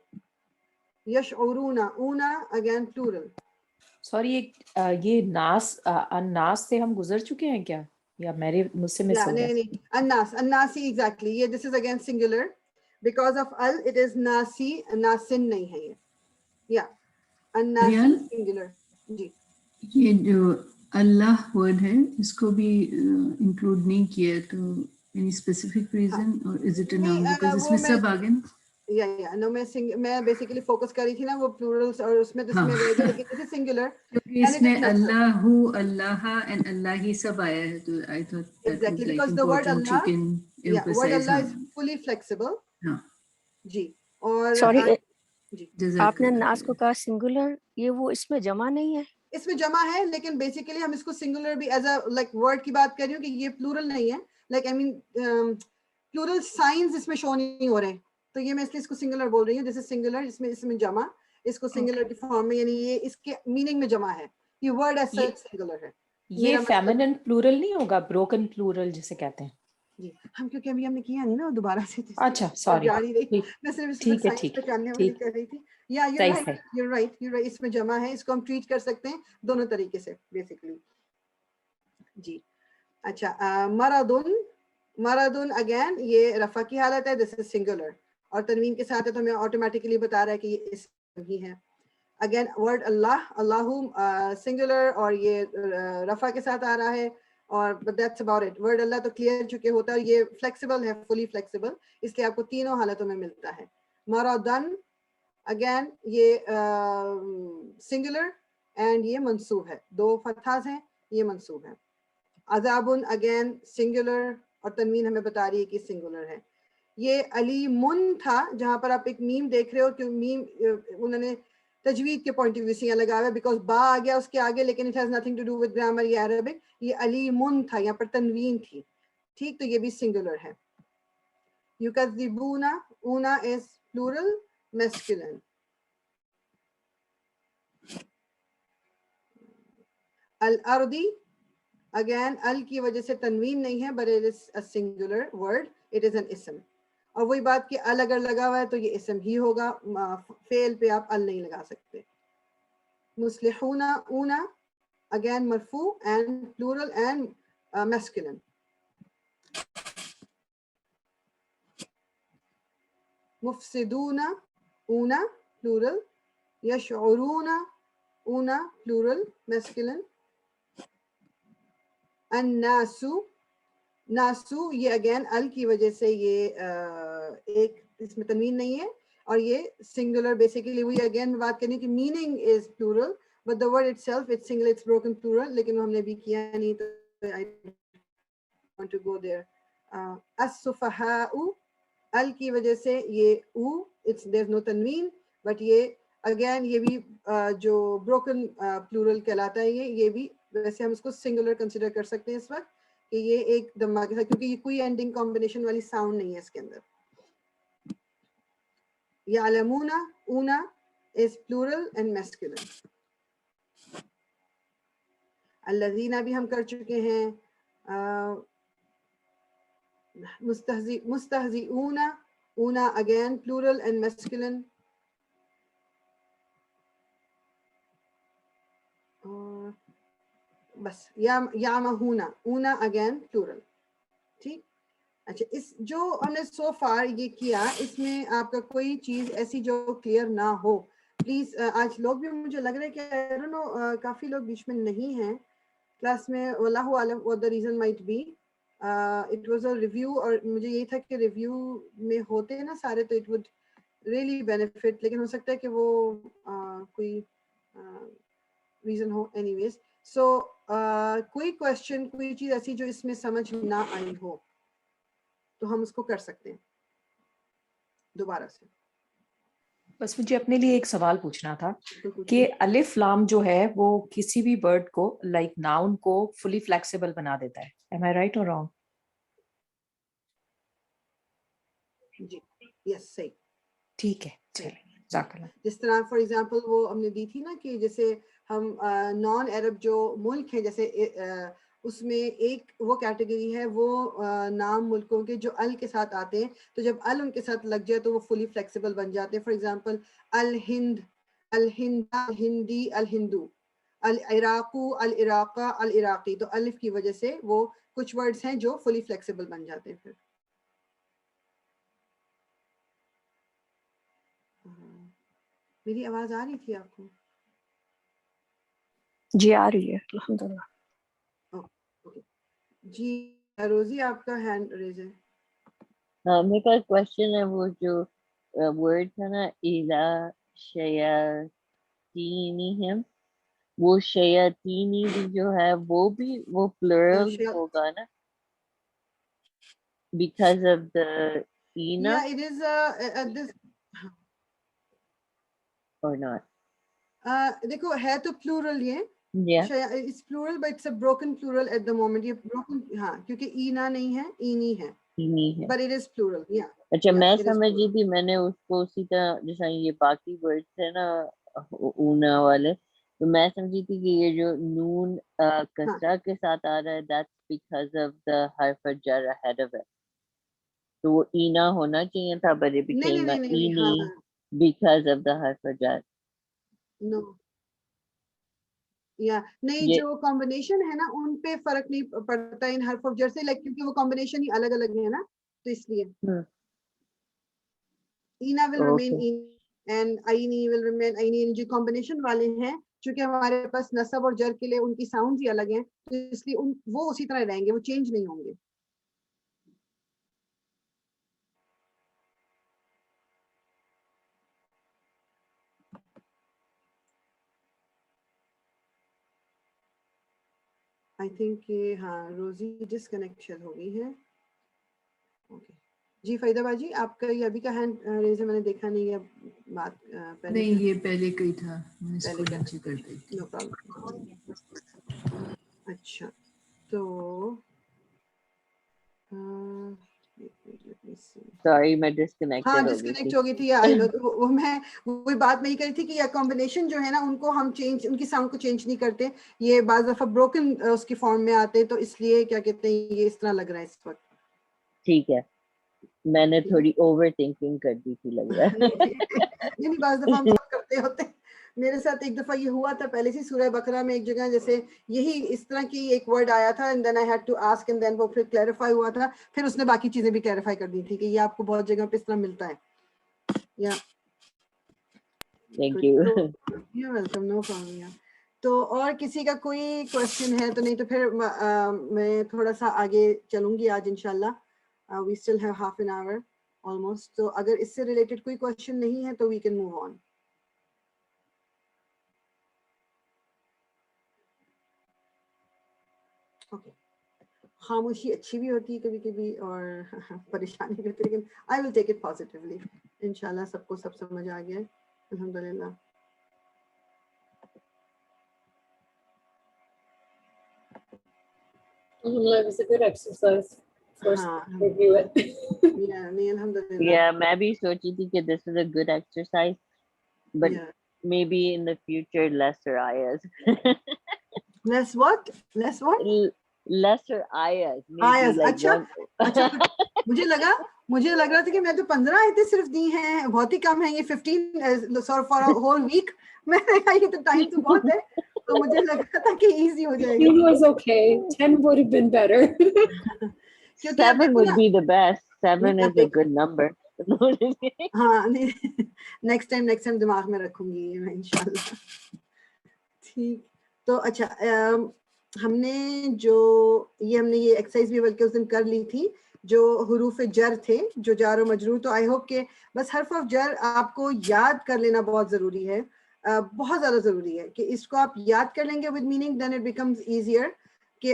یشعرون اونا اگین پلورل. سوری یہ الناس سے ہم گزر چکے ہیں کیا یا مجھ سے مس ہو گیا؟ نہیں الناس الناسی ایگزیکٹلی. یہ this is again singular because of ال اٹ از ناسی, ناسن نہیں ہے یہ. یا الناسی سنگولر. جی یہ جو اللہ ورڈ ہے اس کو بھی انکلوڈ نہیں کیا تو any specific reason or is it a noun because اس میں سب آگے نا. نو میں بیسیکلی فوکس کری تھی نا وہ پلورلس اور اس میں تو اس میں رہ گیا لیکن اٹ از سنگولر کیونکہ اس میں اللہ اللہ اینڈ اللہ ہی سب آیا ہے تو I thought that was exactly like because the word important you Allah can word emphasize. Allah is fully flexible. ہاں جی اور سوری جزاک آپ نے اللہ ناس خیر. کو کہا سنگولر, یہ وہ اس میں جمع نہیں ہے؟ اس میں جمع ہے لیکن بیسیکلی ہم اس کو سنگولر بھی ایز اے لائک ورڈ کی بات کر رہی ہوں کہ یہ پلورل نہیں ہے. Like I mean plural signs اس میں شو نہیں ہو رہے ہیں تو یہ میں اس لیے اس کو سنگولر بول رہی ہوں. جیسے سنگولر اس میں جمع, اس کو سنگولر کی فارم میں یعنی یہ اس کے میننگ میں جمع ہے. یہ ورڈ ایز سچ سنگولر ہے. یہ فیمنن پلورل نہیں ہوگا, بروکن پلورل جسے کہتے ہیں. جی ہم کیونکہ ابھی ہم نے کیا نہیں نا دوبارہ سے اچھا سوری, جاری رہی. میں صرف اس میں سائنس پہ چلنے والی کر رہی تھی. یا you're right اس میں جمع ہے. اس کو ہم ٹریٹ کر سکتے ہیں دونوں طریقے سے بیسیکلی. جی اچھا مرادن اگین یہ رفع کی حالت ہے. دس از سنگولر اور تنوین کے ساتھ ہے تو ہمیں آٹومیٹکلی بتا رہا ہے کہ یہ اسم ہی ہے. اگین ورڈ اللہ سنگولر اور یہ رفع کے ساتھ آ رہا ہے اور that's about it. ورڈ اللہ تو کلیئر چکے ہوتا ہے, یہ فلیکسیبل ہے, فلی فلیکسیبل, اس لیے آپ کو تینوں حالتوں میں ملتا ہے. مرادن اگین یہ سنگولر اینڈ یہ منصوب ہے, دو فتحات ہیں, یہ منصوب ہے. عذابن اگین سنگولر اور تنوین ہمیں بتا رہی ہے کہ سنگولر ہے. یہ علیمن تھا جہاں پر آپ ایک میم دیکھ رہے ہو کہ میم انہوں نے تجوید کے پوائنٹ آف ویو سے یہاں لگا ہوا ہے بیکاز با آ گیا اس کے آگے لیکن it has nothing to do with grammar یا عربک. یہ علیمن تھا, یہاں پر تنوین تھی, ٹھیک, تو یہ بھی سنگولر ہے. یکذبون اونا از پلورل میسکولن. الارضی اگین ال کی وجہ سے تنوین نہیں ہے but it is a singular word, it is an اسم. اور وہی بات کہ ال اگر لگا ہوا ہے تو یہ اسم ہی ہوگا, فعل پہ آپ ال نہیں لگا سکتے. مصلحون اونا اگین مرفوع اینڈ پلورل اینڈ میسکولن. مفسدون اونا پلورل. یشعرون اونا پلورل میسکولن. الناسو ناسو یہ اگین ال کی وجہ سے یہ ایک اس میں تنوین نہیں ہے اور یہ سنگولر بیسیکلی وہی اگین بات کرنی کہ meaning is plural but the word itself it's singular, it's broken plural, لیکن ہم نے بھی کیا نہیں تو I want to go there. السفہاء ال کی وجہ سے یہ او اٹس there's no تنوین بٹ یہ اگین یہ بھی جو بروکن پلورل کہلاتا ہے یہ بھی ویسے ہم اس کو سنگولر کنسیڈر کر سکتے ہیں اس وقت کہ یہ ایک دمہ کے ساتھ کیونکہ یہ کوئی اینڈنگ کمبینیشن والی ساؤنڈ نہیں ہے اس کے اندر. یعلمون اونا از پلورل اینڈ میسکولن. الذین بھی ہم کر چکے ہیں. مستہزئون اونا اگین پلورل اینڈ میسکولن. بس یامہون اونا اگین پلورل. ٹھیک اچھا, اس جو ہم نے سو فار یہ کیا اس میں آپ کا کوئی چیز ایسی جو کلیئر نہ ہو پلیز. آج لوگ بھی مجھے لگ رہا ہے کہ کافی لوگ بیچ میں نہیں ہیں کلاس میں, واللہ عالم what the reason might be. It was a review اور مجھے یہی تھا کہ ریویو میں ہوتے ہیں نا سارے تو it would really benefit, لیکن ہو سکتا ہے کہ وہ کوئی ریزن ہو. اینی ویز سو کوئی کوشچن کوئی چیز ایسی جو اس میں سمجھ نہ آئی ہو تو ہم اس کو کر سکتے ہیں دوبارہ سے. بس مجھے اپنے لیے ایک سوال پوچھنا تھا کہ الف لام جو ہے وہ کسی بھی ورڈ کو لائک ناؤن کو فلی فلیکسیبل بنا دیتا ہے. Am I right or wrong? جی یس صحیح. ٹھیک ہے چلیں جزاک اللہ. جس طرح فار ایگزامپل وہ ہم نے دی تھی نا کہ جیسے ہم نان عرب جو ملک ہیں جیسے اس میں ایک وہ کیٹیگری ہے وہ نام ملکوں کے جو ال کے ساتھ آتے ہیں تو جب ال ان کے ساتھ لگ جائے تو وہ فلی فلیکسیبل بن جاتے ہیں. فار ایگزامپل الہند الہندا الہندی الہندو العراق العراقہ العراقی تو الف کی وجہ سے وہ کچھ ورڈز ہیں جو فلی فلیکسیبل بن جاتے ہیں. پھر میری آواز آ رہی تھی آپ کو؟ جی آ رہی ہے الحمدللہ. جی روزی آپ کا ہینڈ ریز ہے. میرے پاس کوشچن ہے وہ جو ورڈ تھا نا الا شیاطینہم وہ شیاطینی بھی جو ہے وہ بھی وہ پلورل ہوگا نا because of the ina Yeah, it is this or not. دیکھو ہے تو پلورل یہ Yeah. it's plural but it's a broken plural at the moment. یہ broken ہاں کیونکہ اینا نہیں ہے اینی ہے but it is plural. Yeah. اچھا Yeah, میں it is سمجھی plural. تھی میں نے اس کو اسی طرح جیسا یہ باقی ورڈس ہیں نا اونا والے تو میں سمجھی تھی کہ یہ جو نون کسرہ کے ساتھ آ رہا ہے that's because of the harf jar ahead of it. تو وہ اینا ہونا چاہیے تھا but it became any because of the harf jar. No. یا نہیں جو کمبینیشن ہے نا ان پہ فرق نہیں پڑتا ان حرف آف جر سے لائک کیونکہ وہ کمبینیشن ہی الگ الگ ہے نا تو اس لیے اینا ول ریمین این اینڈ آئینی ول ریمین آئینی. جو کمبینیشن والے ہیں چونکہ ہمارے پاس نصب اور جر کے لیے ان کی ساؤنڈز ہی الگ ہیں تو اس لیے وہ اسی طرح رہیں گے وہ چینج نہیں ہوں گے. آئی تھنک کہ ہاں روزی ڈسکنیکشن ہو گئی ہے. جی فائدہ باجی آپ کا یہ ابھی کا ہینڈ ریز ہے میں نے دیکھا نہیں ہے بات پہلے نہیں یہ پہلے کا ہی تھا میں اس کو نیچے کر دی. No problem. اچھا تو سوری میں ہاں ڈسکنیکٹڈ ڈسکنیکٹ ہو گئی تھی. وہ میں وہی بات میں یہ کہی تھی کہ یہ کمبینیشن جو ہے نا ان کو ہم چینج ان کی ساؤنڈ کو چینج نہیں کرتے. یہ بعض دفعہ بروکن اس کی فارم میں آتے تو اس لیے کیا کہتے ہیں یہ اس طرح لگ رہا ہے اس وقت. ٹھیک ہے میں نے تھوڑی اوور تھنکنگ کر دی تھی لگ رہا ہے. نہیں بعض دفعہ ہم سب کرتے ہوتے ہیں. میرے ساتھ ایک دفعہ یہ ہوا تھا پہلے سے سورہ بقرہ میں ایک جگہ جیسے یہی اس طرح کی ایک ورڈ آیا تھا and then I had to ask and then وہ پھر کلیریفائی ہوا تھا. پھر اس نے باقی چیزیں بھی کلیریفائی کر دی تھی کہ یہ آپ کو بہت جگہ پہ اس طرح ملتا ہے. یا thank you. You welcome no problem. تو اور کسی کا کوئی کوشچن ہے تو نہیں تو پھر میں تھوڑا سا آگے چلوں گی آج انشاءاللہ. We still have half an hour almost. تو اگر اس سے ریلیٹڈ کوئی کوشچن نہیں ہے تو we can move on. Okay خاموشی اچھی بھی ہوتی ہے کبھی کبھی اور پریشانی بھی ہوتی ہے لیکن آئی ول ٹیک اٹ پازیٹیولی. انشاءاللہ سب کو سب سمجھ آ گیا الحمدللہ. It was a good exercise. First ہاں review it. نہیں الحمدللہ. Yeah, میں بھی سوچی تھی کہ this is a good exercise but maybe in the future lesser ayahs. Less what? Less what? Lesser ayahs. Ayahs. Like اچھا اچھا مجھے لگ رہا تھا کہ میں تو 15 آیتیں صرف دی ہیں بہت ہی کم ہیں یہ 15 فار ہول ویک. میں نے کہا یہ تو ٹائم تو بہت ہے تو مجھے لگ رہا تھا کہ ایزی ہو جائے گا. 15 was okay. 10 would have been better. 7 would be the best. 7 is a good number. ہاں نیکسٹ ٹائم دماغ میں رکھوں گی میں انشاءاللہ. ٹھیک تو اچھا ہم نے یہ ایکسرسائز بھی بلکہ اس دن کر لی تھی جو حروف جر تھے جو جار و مجرور. تو آئی ہوپ کہ بس حرف آف جر آپ کو یاد کر لینا بہت ضروری ہے. بہت زیادہ ضروری ہے کہ اس کو آپ یاد کر لیں گے with meaning then it becomes easier. کہ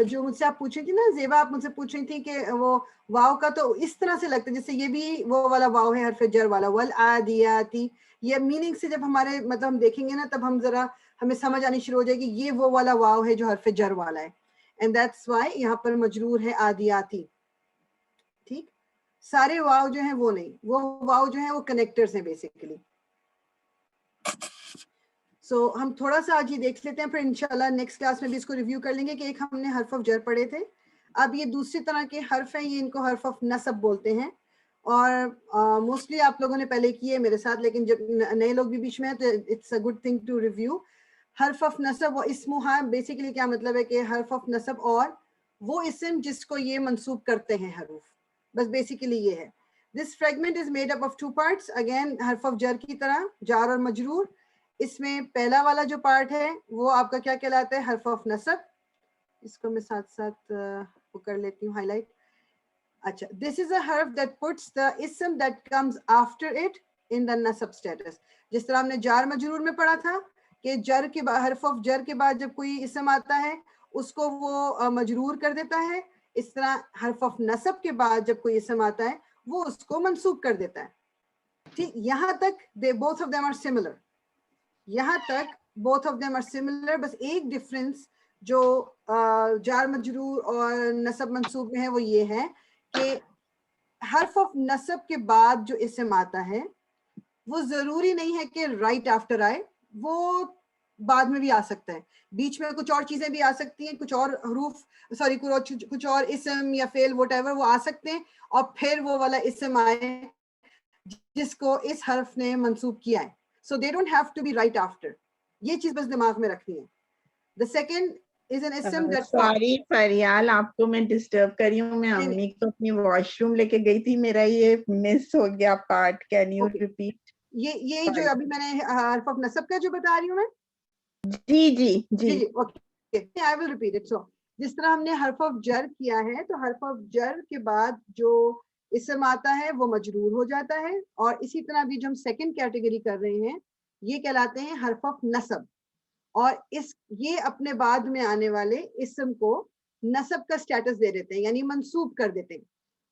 جو مجھ سے آپ پوچھ رہی تھی نا زیبا, آپ مجھ سے پوچھ رہی تھی کہ وہ واو کا تو اس طرح سے لگتا ہے جیسے یہ بھی وہ والا واو ہے حرف جر والا, والعادیاتی. یہ میننگ سے جب ہمارے مطلب ہم دیکھیں گے نا تب ہم ذرا ہمیں سمجھ آنی شروع ہو جائے گی یہ وہ والا واو ہے جو حرف جر والا ہے. اینڈ دیٹس وائی یہاں پر مجرور ہے عادیاتی. ٹھیک, سارے واو جو ہیں وہ نہیں, وہ واو جو ہیں وہ کنیکٹرز ہیں بیسیکلی. سو ہم تھوڑا سا آج یہ دیکھ لیتے ہیں, پھر انشاءاللہ نیکسٹ کلاس میں بھی اس کو ریویو کر لیں گے کہ ایک ہم نے حرف آف جر پڑھے تھے. اب یہ دوسری طرح کے حرف ہیں, یہ ان کو حرف آف نصب بولتے ہیں. اور موسٹلی آپ لوگوں نے پہلے کیے میرے ساتھ, لیکن جب نئے لوگ بھی بیچ میں ہیں تو it's a good thing to review. حرف آف نصب و اسمہا بیسیکلی کیا مطلب ہے کہ حرف آف نصب اور وہ اسم جس کو یہ منسوب کرتے ہیں حروف, بس بیسیکلی یہ ہے. This fragment is made up of 2 parts, again حرف آف جر کی طرح جار اور مجرور. اس میں پہلا والا جو پارٹ ہے وہ آپ کا کیا کہلاتا ہے, حرف آف نصب. اس کو میں ساتھ ساتھ وہ کر لیتی ہوں ہائی لائٹ. اچھا, this is a حرف that puts the ism that comes after it in the nasab status. جس طرح ہم نے جار مجرور میں پڑھا تھا کہ جر کے بعد حرف آف جر کے بعد جب کوئی اسم آتا ہے اس کو وہ مجرور کر دیتا ہے, اس طرح حرف آف نصب کے بعد جب کوئی اسم آتا ہے وہ اس کو منسوب کر دیتا ہے. ٹھیک, یہاں تک both of them are similar. یہاں تک both of them are similar, بس ایک ڈفرینس جو جار مجرور اور نصب منصوب میں ہے وہ یہ ہے کہ حرف آف نصب کے بعد جو اسم آتا ہے وہ ضروری نہیں ہے کہ رائٹ آفٹر آئے, وہ بعد میں بھی آ سکتا ہے. بیچ میں کچھ اور چیزیں بھی آ سکتی ہیں, کچھ اور حروف سوری کچھ اور اسم یا فعل وٹ ایور وہ آ سکتے ہیں, اور پھر وہ والا اسم آئے جس کو اس حرف نے منسوب کیا ہے. So they don't have to be right after. یہ چیز بس دماغ میں رکھنی ہے. The second is an ism that sorry Faryal, آپ کو میں ڈسٹرب کری ہوں, میں امی کو اپنی واش روم لے کے گئی تھی, میرا یہ مس ہو گیا پارٹ, کین یو ریپیٹ؟ یہ جو ابھی میں نے حرف آف نصب کا جو بتا رہی ہوں میں, جی جی جی okay, I will repeat it. So جس طرح ہم نے حرف آف جر کیا ہے تو حرف آف جر کے بعد جو اسم آتا ہے وہ مجرور ہو جاتا ہے, اور اسی طرح بھی جو ہم سیکنڈ کیٹیگری کر رہے ہیں یہ کہلاتے ہیں حرف آف نصب, اور یہ اپنے بعد میں آنے والے اسم کو نصب کا سٹیٹس دے دیتے ہیں, یعنی منسوب کر دیتے ہیں.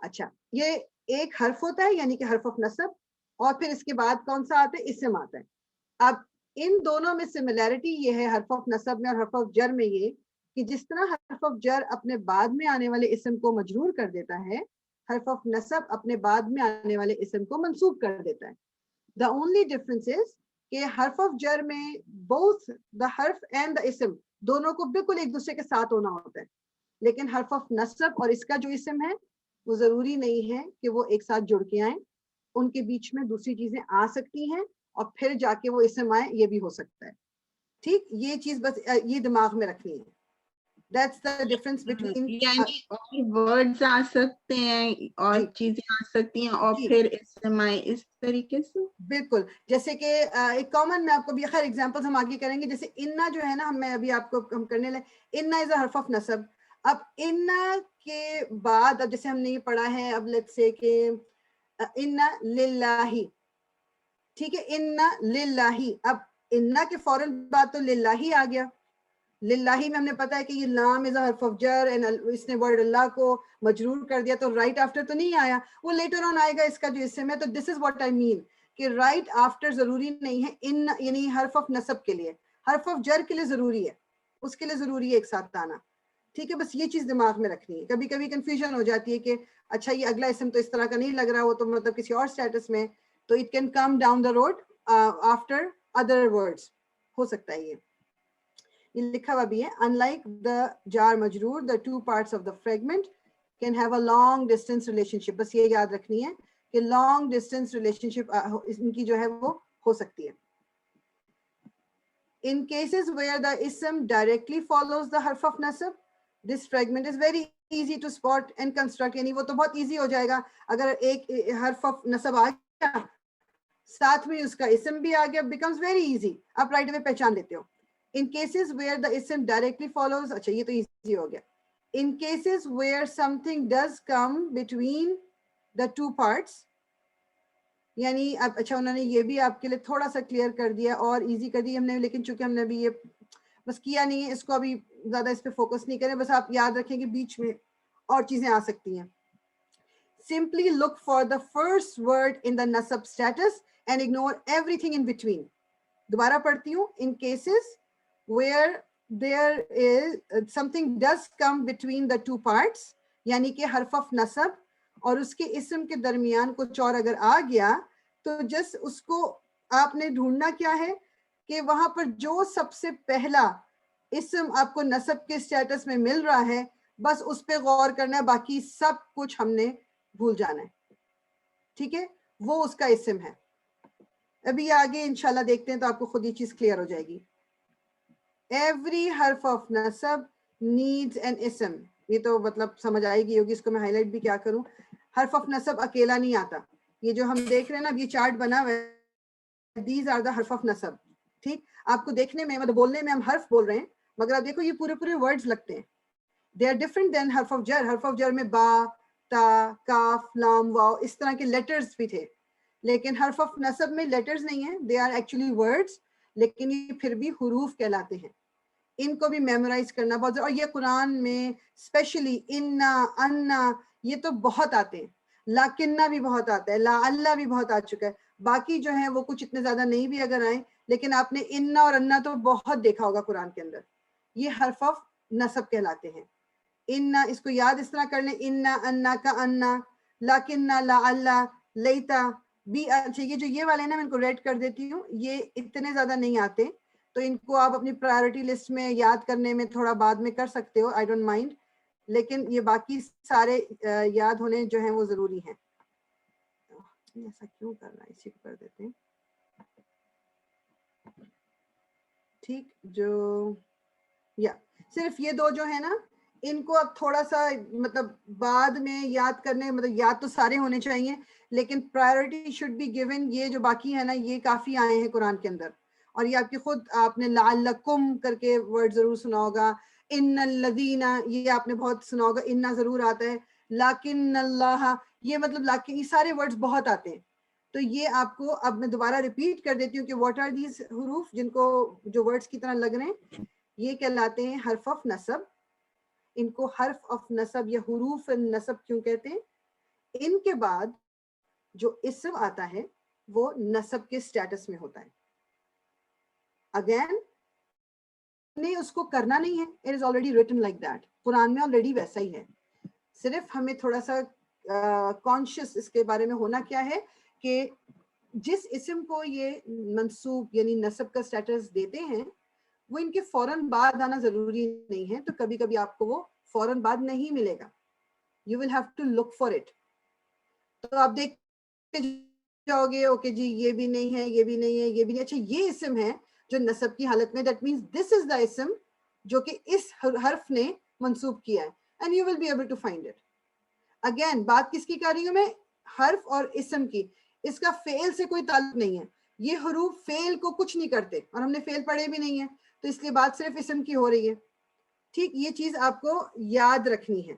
اچھا, یہ ایک حرف ہوتا ہے یعنی کہ حرف آف نصب, اور پھر اس کے بعد کون سا آتا ہے, اسم آتا ہے. اب ان دونوں میں سملیرٹی یہ ہے حرف آف نصب میں اور حرف آف جر میں, یہ کہ جس طرح حرف آف جر اپنے بعد میں آنے والے اسم کو مجرور کر دیتا ہے, حرف آف نصب اپنے بعد میں آنے والے اسم کو منسوب کر دیتا ہے. The only difference is کہ حرف آف جر میں both the حرف and the اسم دونوں کو بالکل ایک دوسرے کے ساتھ ہونا ہوتا ہے, لیکن حرف آف نصب اور اس کا جو اسم ہے وہ ضروری نہیں ہے کہ وہ ایک ساتھ جڑ کے آئیں, ان کے بیچ میں دوسری چیزیں آ سکتی ہیں اور پھر جا کے وہ اسم آئے, یہ بھی ہو سکتا ہے. ٹھیک, یہ چیز بس یہ دماغ میں رکھنی ہے. That's the difference between یعنی اور ورڈز آ سکتے ہیں اور چیزیں آ سکتی ہیں اور پھر اسم آئے, اس طریقے سے. بالکل, جیسے کہ ایک کامن میں آپ کو بھی خیر ایگزامپل ہم آگے کریں گے, جیسے انا جو ہے نا, میں ابھی آپ کو ہم کرنے لیں, انا از اے حرف آف نصب. اب انا کے بعد اب جیسے ہم نے یہ پڑھا ہے, اب لیٹس سے کہ انا للہ, ٹھیک ہے, انا للہ, اب انا کے فوراً بعد تو للہ آ گیا. للہ میں ہم نے پتا ہے کہ یہ لام از حرف آف جر, اس نے ورڈ اللہ کو مجرور کر دیا, تو رائٹ آفٹر تو نہیں آیا, وہ لیٹر آن آئے گا اس کا جو اسم ہے. تو دس از واٹ آئی مین کہ رائٹ آفٹر ضروری نہیں ہے ان, یعنی حرف آف نصب کے لیے, حرف آف جر کے لیے ضروری ہے, اس کے لیے ضروری ہے ایک ساتھ آنا. ٹھیک ہے, بس یہ چیز دماغ میں رکھنی ہے. کبھی کبھی کنفیوژن ہو جاتی ہے کہ اچھا یہ اگلا اسم تو اس طرح کا نہیں لگ رہا, وہ تو مطلب کسی اور اسٹیٹس میں, تو it can come down the road after other words, ہو سکتا ہے. یہ لکھا ہوا بھی ہے, unlike the jar majroor, the two parts of the fragment can have a long distance relationship. بس یہ یاد رکھنی ہے کہ long distance relationship ان کی جو ہے وہ ہو سکتی ہے. In cases where the ism directly follows the harf of nasab, this fragment is very easy to spot and construct. یعنی وہ تو بہت ایزی ہو جائے گا اگر ایک حرف آف نصب آ گیا ساتھ میں اس کا اسم بھی آ گیا, becomes very easy, آپ رائٹ اوے پہچان لیتے ہو. In cases where the ism directly follows, اچھا یہ تو easy ہو گیا. In cases where something does come between the two parts, یعنی اب اچھا انہوں نے یہ بھی آپ کے لیے تھوڑا سا کلیئر کر دیا اور ایزی کر دی ہم نے, لیکن چونکہ ہم نے ابھی یہ بس کیا نہیں ہے, اس کو ابھی زیادہ اس پہ فوکس نہیں کریں, بس آپ یاد رکھیں کہ بیچ میں اور چیزیں آ سکتی ہیں. Simply look for the first word in the nasab status and ignore everything in between. دوبارہ پڑھتی ہوں. In cases where there is something does come between the two parts, یعنی کہ حرف of nasab اور اس کے اسم کے درمیان کچھ اور اگر آ گیا تو جس اس کو آپ نے ڈھونڈنا کیا ہے کہ وہاں پر جو سب سے پہلا اسم آپ کو نصب کے سٹیٹس میں مل رہا ہے بس اس پہ غور کرنا ہے, باقی سب کچھ ہم نے بھول جانا ہے. ٹھیک ہے, وہ اس کا اسم ہے. ابھی آگے انشاءاللہ دیکھتے ہیں تو آپ کو خود یہ چیز کلیئر ہو جائے گی. ایوری حرف آف نصب نیڈز این اسم. یہ تو مطلب سمجھ آئے گی ہوگی, اس کو میں ہائی لائٹ بھی کیا کروں. حرف آف نصب اکیلا نہیں آتا. یہ جو ہم دیکھ رہے ہیں نا, اب یہ چارٹ بنا ہوا ہے, دیز آر دا حرف آف نصب. ٹھیک, آپ کو دیکھنے میں مطلب بولنے میں ہم حرف بول رہے ہیں, مگر آپ دیکھو یہ پورے پورے ورڈز لگتے ہیں. دے آر ڈفرنٹ دین حرف آف جر. حرف آف جر میں با, تا, کاف, لام, واو اس طرح کے لیٹرز بھی تھے, لیکن حرف آف نصب میں لیٹرز نہیں ہیں, دے آر ایکچولی ورڈز, لیکن یہ پھر بھی حروف کہلاتے ہیں. ان کو بھی میمورائز کرنا بہت ضروری, اور یہ قرآن میں اسپیشلی انا, انا, یہ تو بہت آتے ہیں. لاکنہ بھی بہت آتا ہے, لا اللہ بھی بہت آ چکا ہے. باقی جو ہیں وہ کچھ اتنے زیادہ نہیں بھی اگر آئیں, لیکن آپ نے انا اور انا تو بہت دیکھا ہوگا قرآن کے اندر. یہ حرف آف نصب کہلاتے ہیں. انا, اس کو یاد اس طرح کر لیں, انا, انا کا انا, لاکنہ, لا اللہ, لیتا بھی. اچھا یہ جو یہ والے نا میں ان کو ریڈ کر دیتی ہوں, یہ اتنے زیادہ نہیں آتے, تو ان کو آپ اپنی پرائیورٹی لسٹ میں یاد کرنے میں تھوڑا بعد میں کر سکتے ہو, آئی ڈونٹ مائنڈ, لیکن یہ باقی سارے یاد ہونے جو ہیں وہ ضروری ہیں. ایسا کیوں کر رہا ہے, اسی کو کر دیتے ہیں. ٹھیک, جو یا صرف یہ دو جو ہے نا, ان کو اب تھوڑا سا مطلب بعد میں یاد کرنے, مطلب یاد تو سارے ہونے چاہیے, لیکن پرائیورٹی شوڈ بی گیون. یہ جو باقی ہے نا یہ کافی آئے ہیں قرآن کے اندر, اور یہ آپ کی خود, آپ نے لعلکم کر کے ورڈ ضرور سنا ہوگا. ان الذین, یہ آپ نے بہت سنا ہوگا, اننا ضرور آتا ہے. لیکن اللہ, یہ مطلب لیکن, یہ سارے ورڈز بہت آتے ہیں. تو یہ آپ کو اب میں دوبارہ ریپیٹ کر دیتی ہوں کہ واٹ آر دیز حروف, جن کو جو ورڈز کی طرح لگ رہے ہیں, یہ کہلاتے ہیں حرف آف نصب. ان کو حرف آف نصب یا حروف نصب کیوں کہتے ہیں؟ ان کے بعد جو اسم آتا ہے وہ نصب کے سٹیٹس میں ہوتا ہے. اگین نہیں, اس کو کرنا نہیں ہے, it is already written like that. Quran میں آلریڈی ویسا ہی ہے, صرف ہمیں تھوڑا سا کانشیس اس کے بارے میں ہونا کیا ہے کہ جس اسم کو یہ منصوب یعنی نصب کا سٹیٹس دیتے ہیں وہ ان کے فوراً بعد آنا ضروری نہیں ہے, تو کبھی کبھی آپ کو وہ فوراً بعد نہیں ملے گا. You will have to look for it. تو آپ دیکھ جاؤ گے, اوکے جی یہ بھی نہیں ہے, یہ بھی نہیں ہے, یہ بھی نہیں. اچھا یہ اسم ہے جو نصب کی حالت میں, دیٹ مینس دس از دا اسم جو کہ اس حرف نے منصوب کیا ہے, and you will be able to find it. Again بات کس کی کر رہی ہوں میں, حرف اور اسم کی. اس کا فعل سے کوئی تعلق نہیں ہے. یہ حروف فعل کو کچھ نہیں کرتے, اور ہم نے فعل پڑھے بھی نہیں ہے, تو اس لیے بات صرف اسم کی ہو رہی ہے. ٹھیک, یہ چیز آپ کو یاد رکھنی ہے.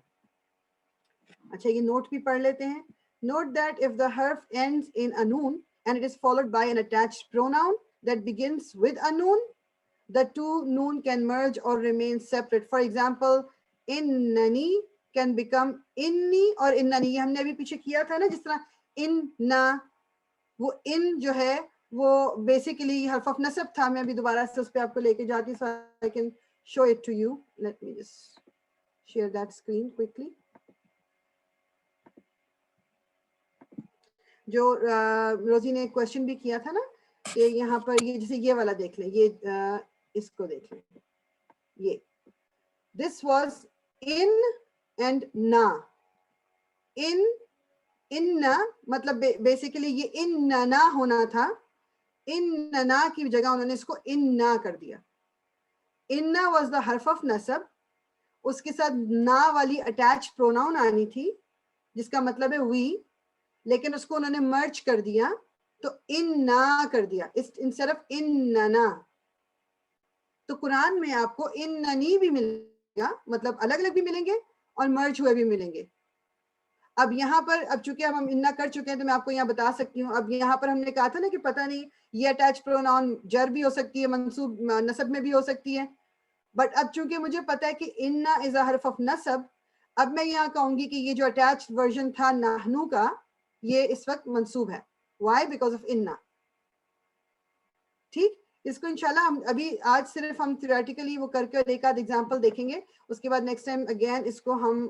اچھا یہ نوٹ بھی پڑھ لیتے ہیں. Note that if the harf ends in a noon and it is followed by an attached pronoun that begins with a noon, the two noon can merge or remain separate. For example, innani can become inni or innani. یہ ہم نے ابھی پیچھے کیا تھا نا, جس طرح inna, وہ ان جو ہے وہ بیسیکلی حرف آف نصب تھا. میں ابھی دوبارہ سے اس پہ آپ کو لے کے جاتی ہوں, so I can show it to you. Let me just share that screen quickly. جو روزی نے کوشچن بھی کیا تھا نا کہ یہاں پر یہ جیسے یہ والا دیکھ لیں, یہ اس کو دیکھ لیں, یہ دس واز ان اینڈ نا. ان مطلب بیسیکلی یہ ان نا ہونا تھا, ان نا کی جگہ انہوں نے اس کو ان نا کر دیا. ان واز دا حرف آف نصب, اس کے ساتھ نا والی اٹیچ پروناؤن آنی تھی جس کا مطلب ہے وی, لیکن اس کو انہوں نے مرچ کر دیا تو اننا کر دیا انسٹیڈ آف اننا. تو قرآن میں آپ کو اننی بھی ملے گا, مطلب الگ الگ بھی ملیں گے اور مرچ ہوئے بھی ملیں گے. اب یہاں پر اب چونکہ ہم اننا کر چکے ہیں تو میں آپ کو یہاں بتا سکتی ہوں. اب یہاں پر ہم نے کہا تھا نا کہ پتہ نہیں یہ اٹیچ پروناؤن جر بھی ہو سکتی ہے, منصوب نصب میں بھی ہو سکتی ہے, بٹ اب چونکہ مجھے پتا ہے کہ اننا از اے حرف آف نصب, اب میں یہاں کہوں گی کہ یہ جو اٹیچ ورژن تھا نحنو کا یہ اس وقت منصوب ہے. وائی؟ بیکاز آف اننا. ٹھیک, اس کو انشاءاللہ ہم ابھی آج صرف ہم تھیوریٹیکلی وہ کر کے ایک آدھ ایگزامپل دیکھیں گے, اس کے بعد نیکسٹ ٹائم اگین اس کو ہم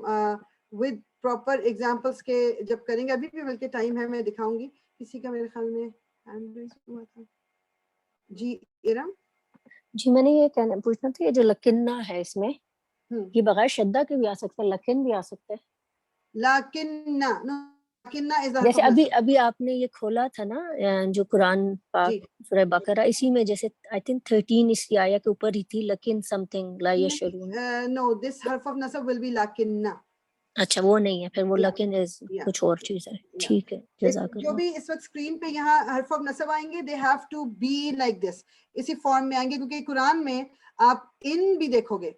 ود پراپر ایگزامپلس کے جب کریں گے. ابھی بھی بلکہ ٹائم ہے, میں دکھاؤں گی. کسی کا میرے خیال میں ہینڈ ریز ہوا تھا. جی ارم. جی میں نے یہ کہنا پوچھنا تھا, یہ جو لکنہ ہے اس میں ہم. یہ بغیر شدہ کے بھی آ سکتا ہے, لکن بھی آ سکتا ہے. لاکنہ لاکنہ is a حرف جیسے of نصب. ابھی آپ نے یہ کھولا تھا نا جو قرآن پاک جی سورہ بقرہ, اسی میں جیسے آئی تھنک 13 اس کی آیا کے اوپر ہی تھی, لیکن سم تھنگ لا یشعرون. no, this حرف of نصب will be لاکنہ. اچھا وہ نہیں ہے, پھر وہ Yeah, لیکن yeah, کچھ اور چیز ہے. yeah. ٹھیک ہے, جزاک جو اللہ. بھی اس وقت اسکرین پہ یہاں حرف آف نصب آئیں گے they have to be like this, اسی فارم میں آئیں گے, کیونکہ قرآن میں آپ ان بھی دیکھو گے,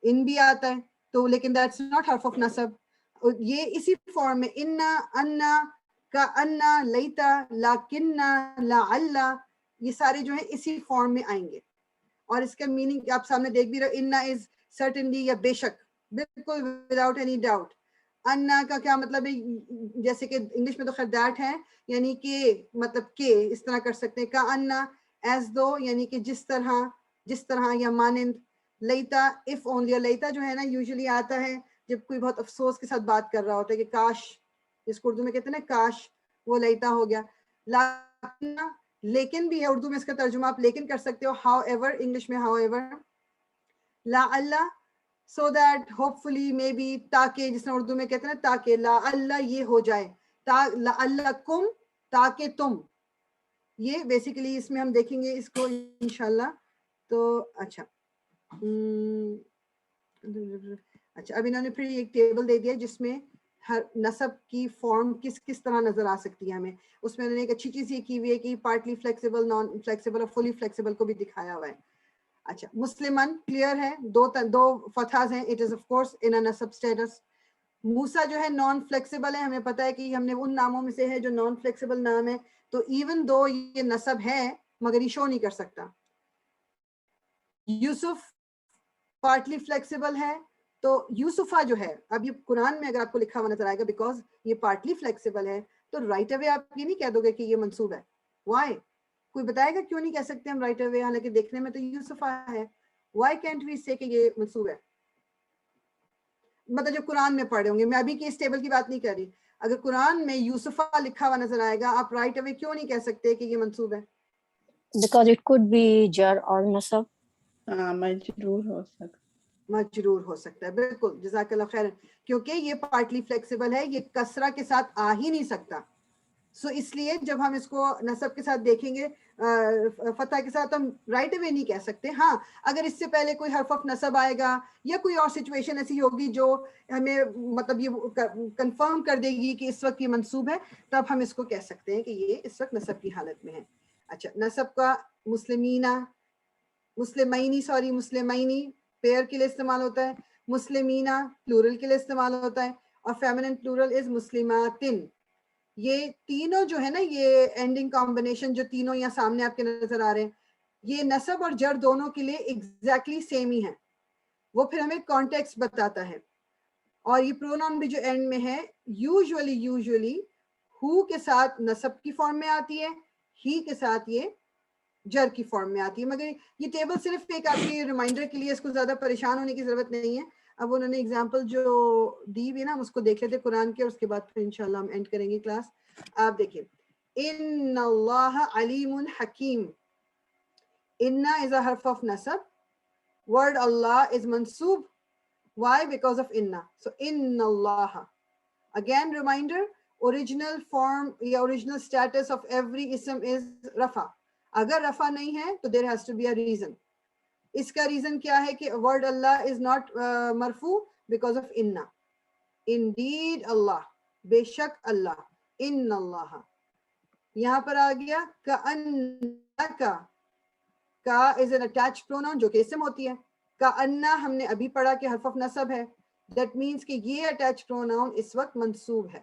ان بھی آتا ہے تو, لیکن that's not حرف آف نصب. یہ اسی فارم میں انا, انا, کا انا, لیتا, لاکنہ, لعلہ, یہ سارے جو ہیں اسی فارم میں آئیں گے. اور اس کا میننگ آپ سامنے دیکھ بھی رہے, انا از سرٹنلی یا بے شک, بالکل وداؤٹ اینی ڈاؤٹ. انا کا کیا مطلب ہے, جیسے کہ انگلش میں تو خیر دیٹ ہے, یعنی کہ مطلب کہ اس طرح کر سکتے ہیں. کا انا ایز دو, یعنی کہ جس طرح یا مانند. لیتا اف اونلی, لیتا جو ہے نا یوزلی آتا ہے جب کوئی بہت افسوس کے ساتھ بات کر رہا ہوتا ہے کہ کاش, جس کو اردو میں کہتے ہیں نا کاش, وہ لیتا ہو گیا. لیکن بھی ہے اردو میں, اس کا ترجمہ آپ لیکن کر سکتے ہو, ہاؤ ایور, انگلش میں how ever. Lal so that hopefully maybe, تاکہ, جس نے اردو میں کہتے ہیں نا تاکہ, لعل یہ ہو جائے, لعلکم تاکہ تم. یہ بیسیکلی اس میں ہم دیکھیں گے اس کو انشاءاللہ. تو اچھا اچھا, اب انہوں نے پھر ایک ٹیبل دے دیا جس میں ہر نصب کی فارم کس طرح نظر آ سکتی ہے ہمیں. اس میں انہوں نے ایک اچھی چیز یہ کی ہوئی ہے کہ پارٹلی فلیکسیبل, نان فلیکسیبل اور فلی فلیکسیبل کو بھی دکھایا ہوا ہے. اچھا, مسلمان کلیئر ہے, دو فتحات ہیں, اٹ از آف کورس ان ا نصب اسٹیٹس. موسیٰ جو ہے نان فلیکسیبل ہے, ہمیں پتہ ہے کہ ہم نے ان ناموں میں سے ہے جو نان فلیکسیبل نام ہے, تو ایون دو یہ نصب ہے مگر یہ شو نہیں کر سکتا. یوسف پارٹلی فلیکسیبل ہے, تو یوسفہ جو ہے, اب یہ قرآن میں اگر آپ کو لکھا ہوا نظر آئے گا بیکاز یہ پارٹلی فلیکسیبل ہے, تو رائٹ اوے آپ یہ نہیں کہہ دو گے کہ یہ منصوب ہے. وائی؟ کوئی بتائے گا کیوں نہیں کہہ سکتے ہم رائٹ اوے, حالانکہ دیکھنے میں تو یوسفہ ہے. وائی کینٹ وی سے کہ یہ منصوب ہے؟ مطلب جو قرآن میں پڑھے ہوں گے, میں ابھی کی اس ٹیبل کی بات نہیں کر رہی, اگر قرآن میں یوسفہ لکھا ہوا نظر آئے گا, آپ رائٹ اوے کیوں نہیں کہہ سکتے کہ یہ منصوب ہے؟ Because it could be jar or nasab. مجرور ہو سکتا. مجرور ہو سکتا ہے, بالکل, جزاک اللہ خیر, کیونکہ یہ پارٹلی فلیکسیبل ہے, یہ کسرہ کے ساتھ آ ہی نہیں سکتا. سو اس لیے جب ہم اس کو نصب کے ساتھ دیکھیں گے, فتح کے ساتھ, ہم رائٹ اوے نہیں کہہ سکتے. ہاں اگر اس سے پہلے کوئی حرف آف نصب آئے گا یا کوئی اور سچویشن ایسی ہوگی جو ہمیں مطلب یہ کنفرم کر دے گی کہ اس وقت یہ منصوب ہے, تب ہم اس کو کہہ سکتے ہیں کہ یہ اس وقت نصب کی حالت میں ہے. اچھا, نصب کا مسلمینی پیئر کے لیے استعمال ہوتا ہے, مسلمینہ پلورل کے لیے استعمال ہوتا ہے, اور فیمنن پلورل از مسلماتن. یہ تینوں جو ہے نا, یہ اینڈنگ کمبینیشن جو تینوں یہاں سامنے آپ کے نظر آ رہے ہیں, یہ نصب اور جر دونوں کے لیے ایگزیکٹلی سیم ہی ہے. وہ پھر ہمیں کانٹیکسٹ بتاتا ہے. اور یہ پروناؤن بھی جو اینڈ میں ہے, یوزولی ہو کے ساتھ نصب کی فارم میں آتی ہے, ہی کے ساتھ یہ جر کی فارم میں آتی ہے. مگر یہ ٹیبل صرف ایک آپ کی ریمائنڈر کے لیے, اس کو زیادہ پریشان ہونے کی ضرورت نہیں ہے. اب انہوں نے ایگزامپل جو دی ہوئی نا, ہم اس کو دیکھ لیتے قرآن کے, اور اس کے بعد پھر انشاءاللہ ہم اینڈ کریں گے کلاس. آپ دیکھیں, ان اللہ علیم حکیم. اننا is a حرف of نصب, word Allah is منصوب. Why? Because of inna. So inna Allah. Again reminder, original form یا original status of every ism is rafa. اگر رفع نہیں ہے تو there has to be a reason. اس کا ریزن کیا ہے کہ word اللہ is not مرفوع because of inna. Indeed Allah, بے شک اللہ, ان اللہ. یہاں پر آ گیا کأنکا, کا is an attached pronoun جو کہ اسم ہوتی ہے. کأنہ ہم نے ابھی پڑھا کہ حرف آف نصب ہے, that means کہ یہ attached pronoun اس وقت منصوب ہے.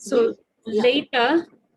So Yeah. Lata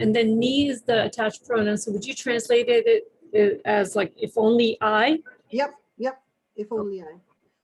and then ni is the attached pronoun. So would you translate it as like if only I? Yep, if only I.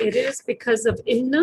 It is because of inna.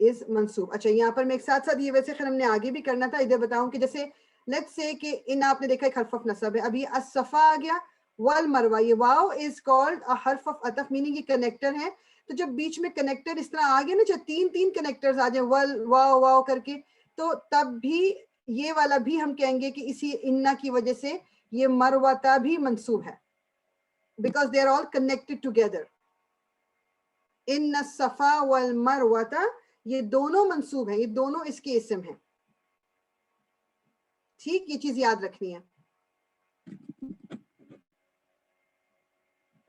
is منصوب. اچھا یہاں پر میں ایک ساتھ ساتھ یہ ویسے خیر ہم نے آگے بھی کرنا تھا, ادھر بتاؤں کہ جیسے لیٹس سے کہ ان آپ نے دیکھا ایک حرف آف نصب ہے, ابھی الصفا آ گیا والمروہ, یہ واو از کالڈ ا حرف آف عطف میننگ یہ کنیکٹر ہے. تو جب بیچ میں کنیکٹر اس طرح آ گیا نا, جب تین کنیکٹرز آ جائیں ول واو واو کر کے, تو تب بھی یہ والا بھی ہم کہیں گے کہ اسی انا کی وجہ سے یہ مروتا بھی منصوب ہے, because they are all connected together. ان الصفا والمروہ یہ دونوں منصوب ہیں, یہ دونوں اس کے اسم ہیں. ٹھیک, یہ چیز یاد رکھنی ہے.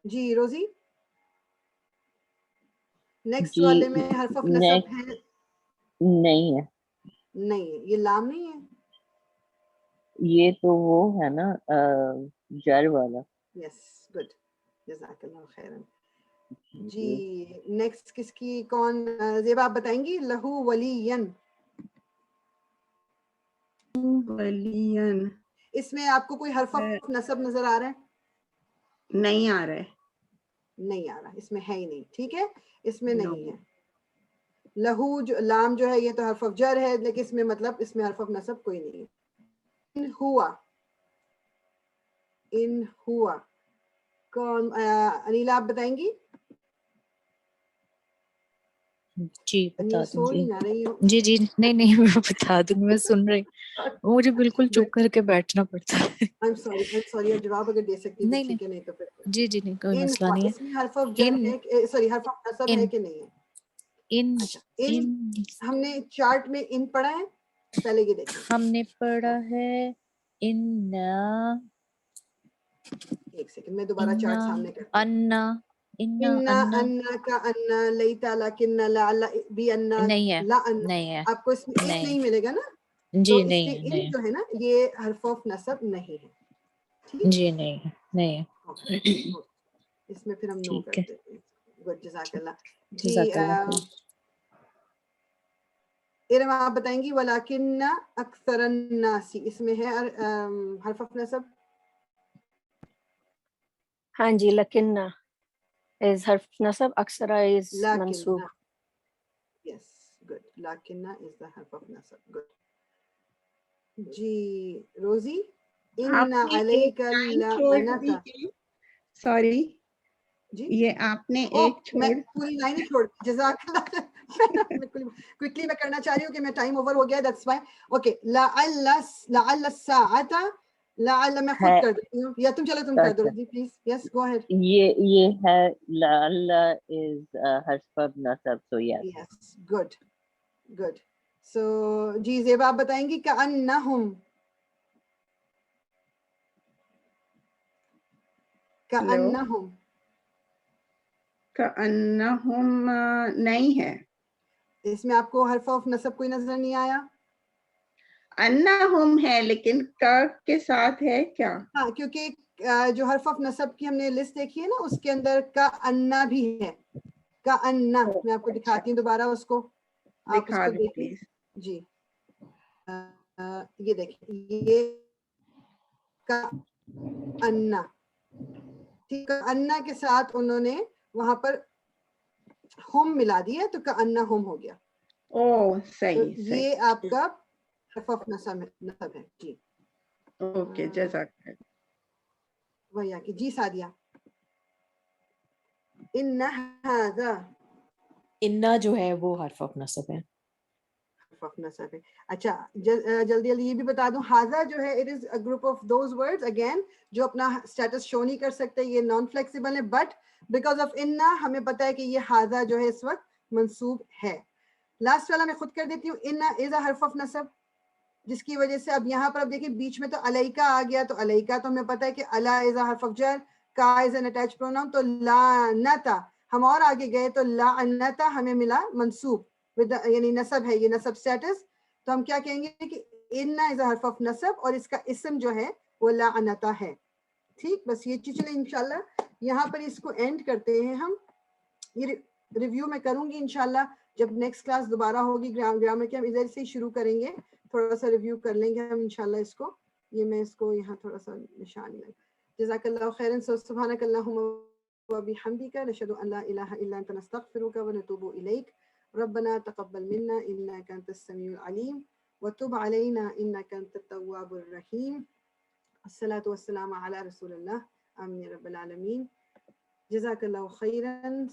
جی روزی, نیکسٹ جی والے میں حرف آف نصب نیکسٹ ہے نہیں ہے, نہیں ہے, یہ لام نہیں ہے. یہ تو وہ ہے نا جر والا. یس گڈ, جزاک اللہ خیرن. جی نیکسٹ کس کی, کون, زیبا آپ بتائیں گی؟ لہو ولین, ولین اس میں آپ کو کوئی حرف آف نصب نظر آ رہا ہے؟ نہیں آ رہا ہے. نہیں آ رہا, اس میں ہے ہی نہیں. ٹھیک ہے, اس میں نہیں ہے. لہو جو لام جو ہے یہ تو حرف آف جر ہے, لیکن اس میں مطلب اس میں حرف آف نصب کوئی نہیں ہے. ان ہوا, ان ہوا, کون, انیلا آپ بتائیں گی؟ جی بتا انیلا دوں سو گی. ہی نہ رہی ہو. جی جی نہیں میں بتا دوں گی, میں سن رہی ہوں, مجھے بالکل چپ کر کے بیٹھنا پڑتا ہے. I'm sorry, آپ جواب اگر دے سکتی تو نہیں ٹھیک ہے, نہیں تو پھر جی جی نہیں کوئی ان مسئلہ ہوا, نہیں ہے. اس میں حرف آف جر ان ہے, سوری حرف آف نصب ہے ان کہ نہیں ہے؟ ان اچھا, ان ان ہم نے چارٹ میں ان پڑھا ہے, پہلے یہ دیکھیں. ہم نے پڑھا ہے ان ایک سیکنڈ میں دوبارہ چارٹ سامنے کرتی ہوں. انا انا انا انا کا انا لیتا لکن لعل بھی انا نہیں ہے, لا انا, نہیں ہے, آپ کو اس میں ان نہیں نہیں ملے گا نا, تو جی اس نہیں لیے ہے, ان نہیں جو ہے نا یہ حرف آف نصب نہیں ہے. ٹھیک, جی نہیں ہے, نہیں ہے. اوکے, اس میں پھر ہم نو کر ٹھیک ہے, دیتے ہیں. گڈ, جزاک اللہ. جی جزاک اللہ خیر. ارم آپ بتائیں گی ولیکن اکثر الناس, اس میں ہے حرف آف نصب؟ ہاں جی, لکنہ is حرف نصب, اکثرہ is لیکن منصوب. یس گڈ, لیکن از دا حرف آف نصب. گڈ. جی روزی, ان آپ نے علیک ایک لائن چھوڑ دی اللعنۃ. ہے, سوری, جی یہ آپ نے اوہ ایک میں چھوڑ. پوری لائن ہی چھوڑ, جزاک اللہ. کوئکلی میں کرنا چاہ رہی ہوں کہ میں ٹائم اوور ہو گیا, دیٹس وائی. اوکے, لعل الساعۃ, لعل میں خود ہے کر دیتی ہوں, یا تم چلو تم کر دو اچھا, جی پلیز. Yes go ahead. یہ ہے لعل از حرف آف نصب, so yes. Yes good good. سو جی زیبا آپ بتائیں گی کأنہم, ہلو, کأنہم, کأنہم نہیں ہے. اس میں آپ کو حرف آف نصب کوئی نظر نہیں آیا؟ انہم ہے لیکن کا کے ساتھ ہے کیا؟ ہاں, کیونکہ جو حرف آف نصب کی ہم نے لسٹ دیکھی ہے نا, اس کے اندر کا انا بھی ہے. کا انا میں آپ کو اچھا, دکھاتی ہوں دوبارہ اس کو, آپ اس دکھا کو دو دیکھیں. پلیز. جی یہ دیکھیں, یہ کا انا, ٹھیک ہے, انا کے ساتھ انہوں نے وہاں پر ہم ملا دیا تو کا انا ہم ہو گیا. او تو صحیح صحیح, یہ آپ کا حرف آف نصب ہے. جی اوکے, جزاک اللہ. وہی آ کی. جی سعدیہ, ان ھذا, انا جو ہے وہ حرف آف نصب ہے. حرف آف نصب ہے. اچھا جلدی جلدی یہ بھی بتا دوں, ھذا جو ہے it is a group of those words again جو اپنا اسٹیٹس شو نہیں کر سکتے, یہ نان فلیکسیبل ہے, بٹ بیکاز آف انا ہمیں پتا ہے کہ یہ ھذا جو ہے اس وقت منصوب ہے. لاسٹ والا میں خود کر دیتی ہوں, انا از اے حرف آف نصب, جس کی وجہ سے اب یہاں پر اب دیکھیں بیچ میں تو علیکہ آ گیا, تو علیکہ تو ہمیں پتا ہے کہ علی از اے حرف آف جر, کا از این اٹیچ پروناؤن, تو لعنت ہم اور آگے گئے تو لعنت ہمیں ملا منصوب, یعنی نصب ہے, یہ نصب سٹیٹس. تو ہم کیا کہیں گے کہ ان از اے حرف آف نصب, اور اس کا اسم جو ہے وہ لعنت ہے. ٹھیک, بس یہ چیز. چلیں انشاءاللہ یہاں پر اس کو اینڈ کرتے ہیں ہم. یہ ریویو میں کروں گی انشاءاللہ جب نیکسٹ کلاس دوبارہ ہوگی گرامر کی, ہم ادھر سے شروع کریں گے, تھوڑا سا ریویو کر لیں گے ہم انشاءاللہ اس کو. یہ میں اس کو یہاں تھوڑا سا نشان لیں. جزاک اللہ خیرا. سبحانک اللہم وبحمدک, نشہد ان لا الہ الا انت, نستغفرک ونتوب الیک. ربنا تقبل منا إنك أنت السميع العليم وتب علينا إنك أنت التواب الرحيم. الصلاة والسلام على رسول الله. آمين رب العالمين. جزاك الله خيرا.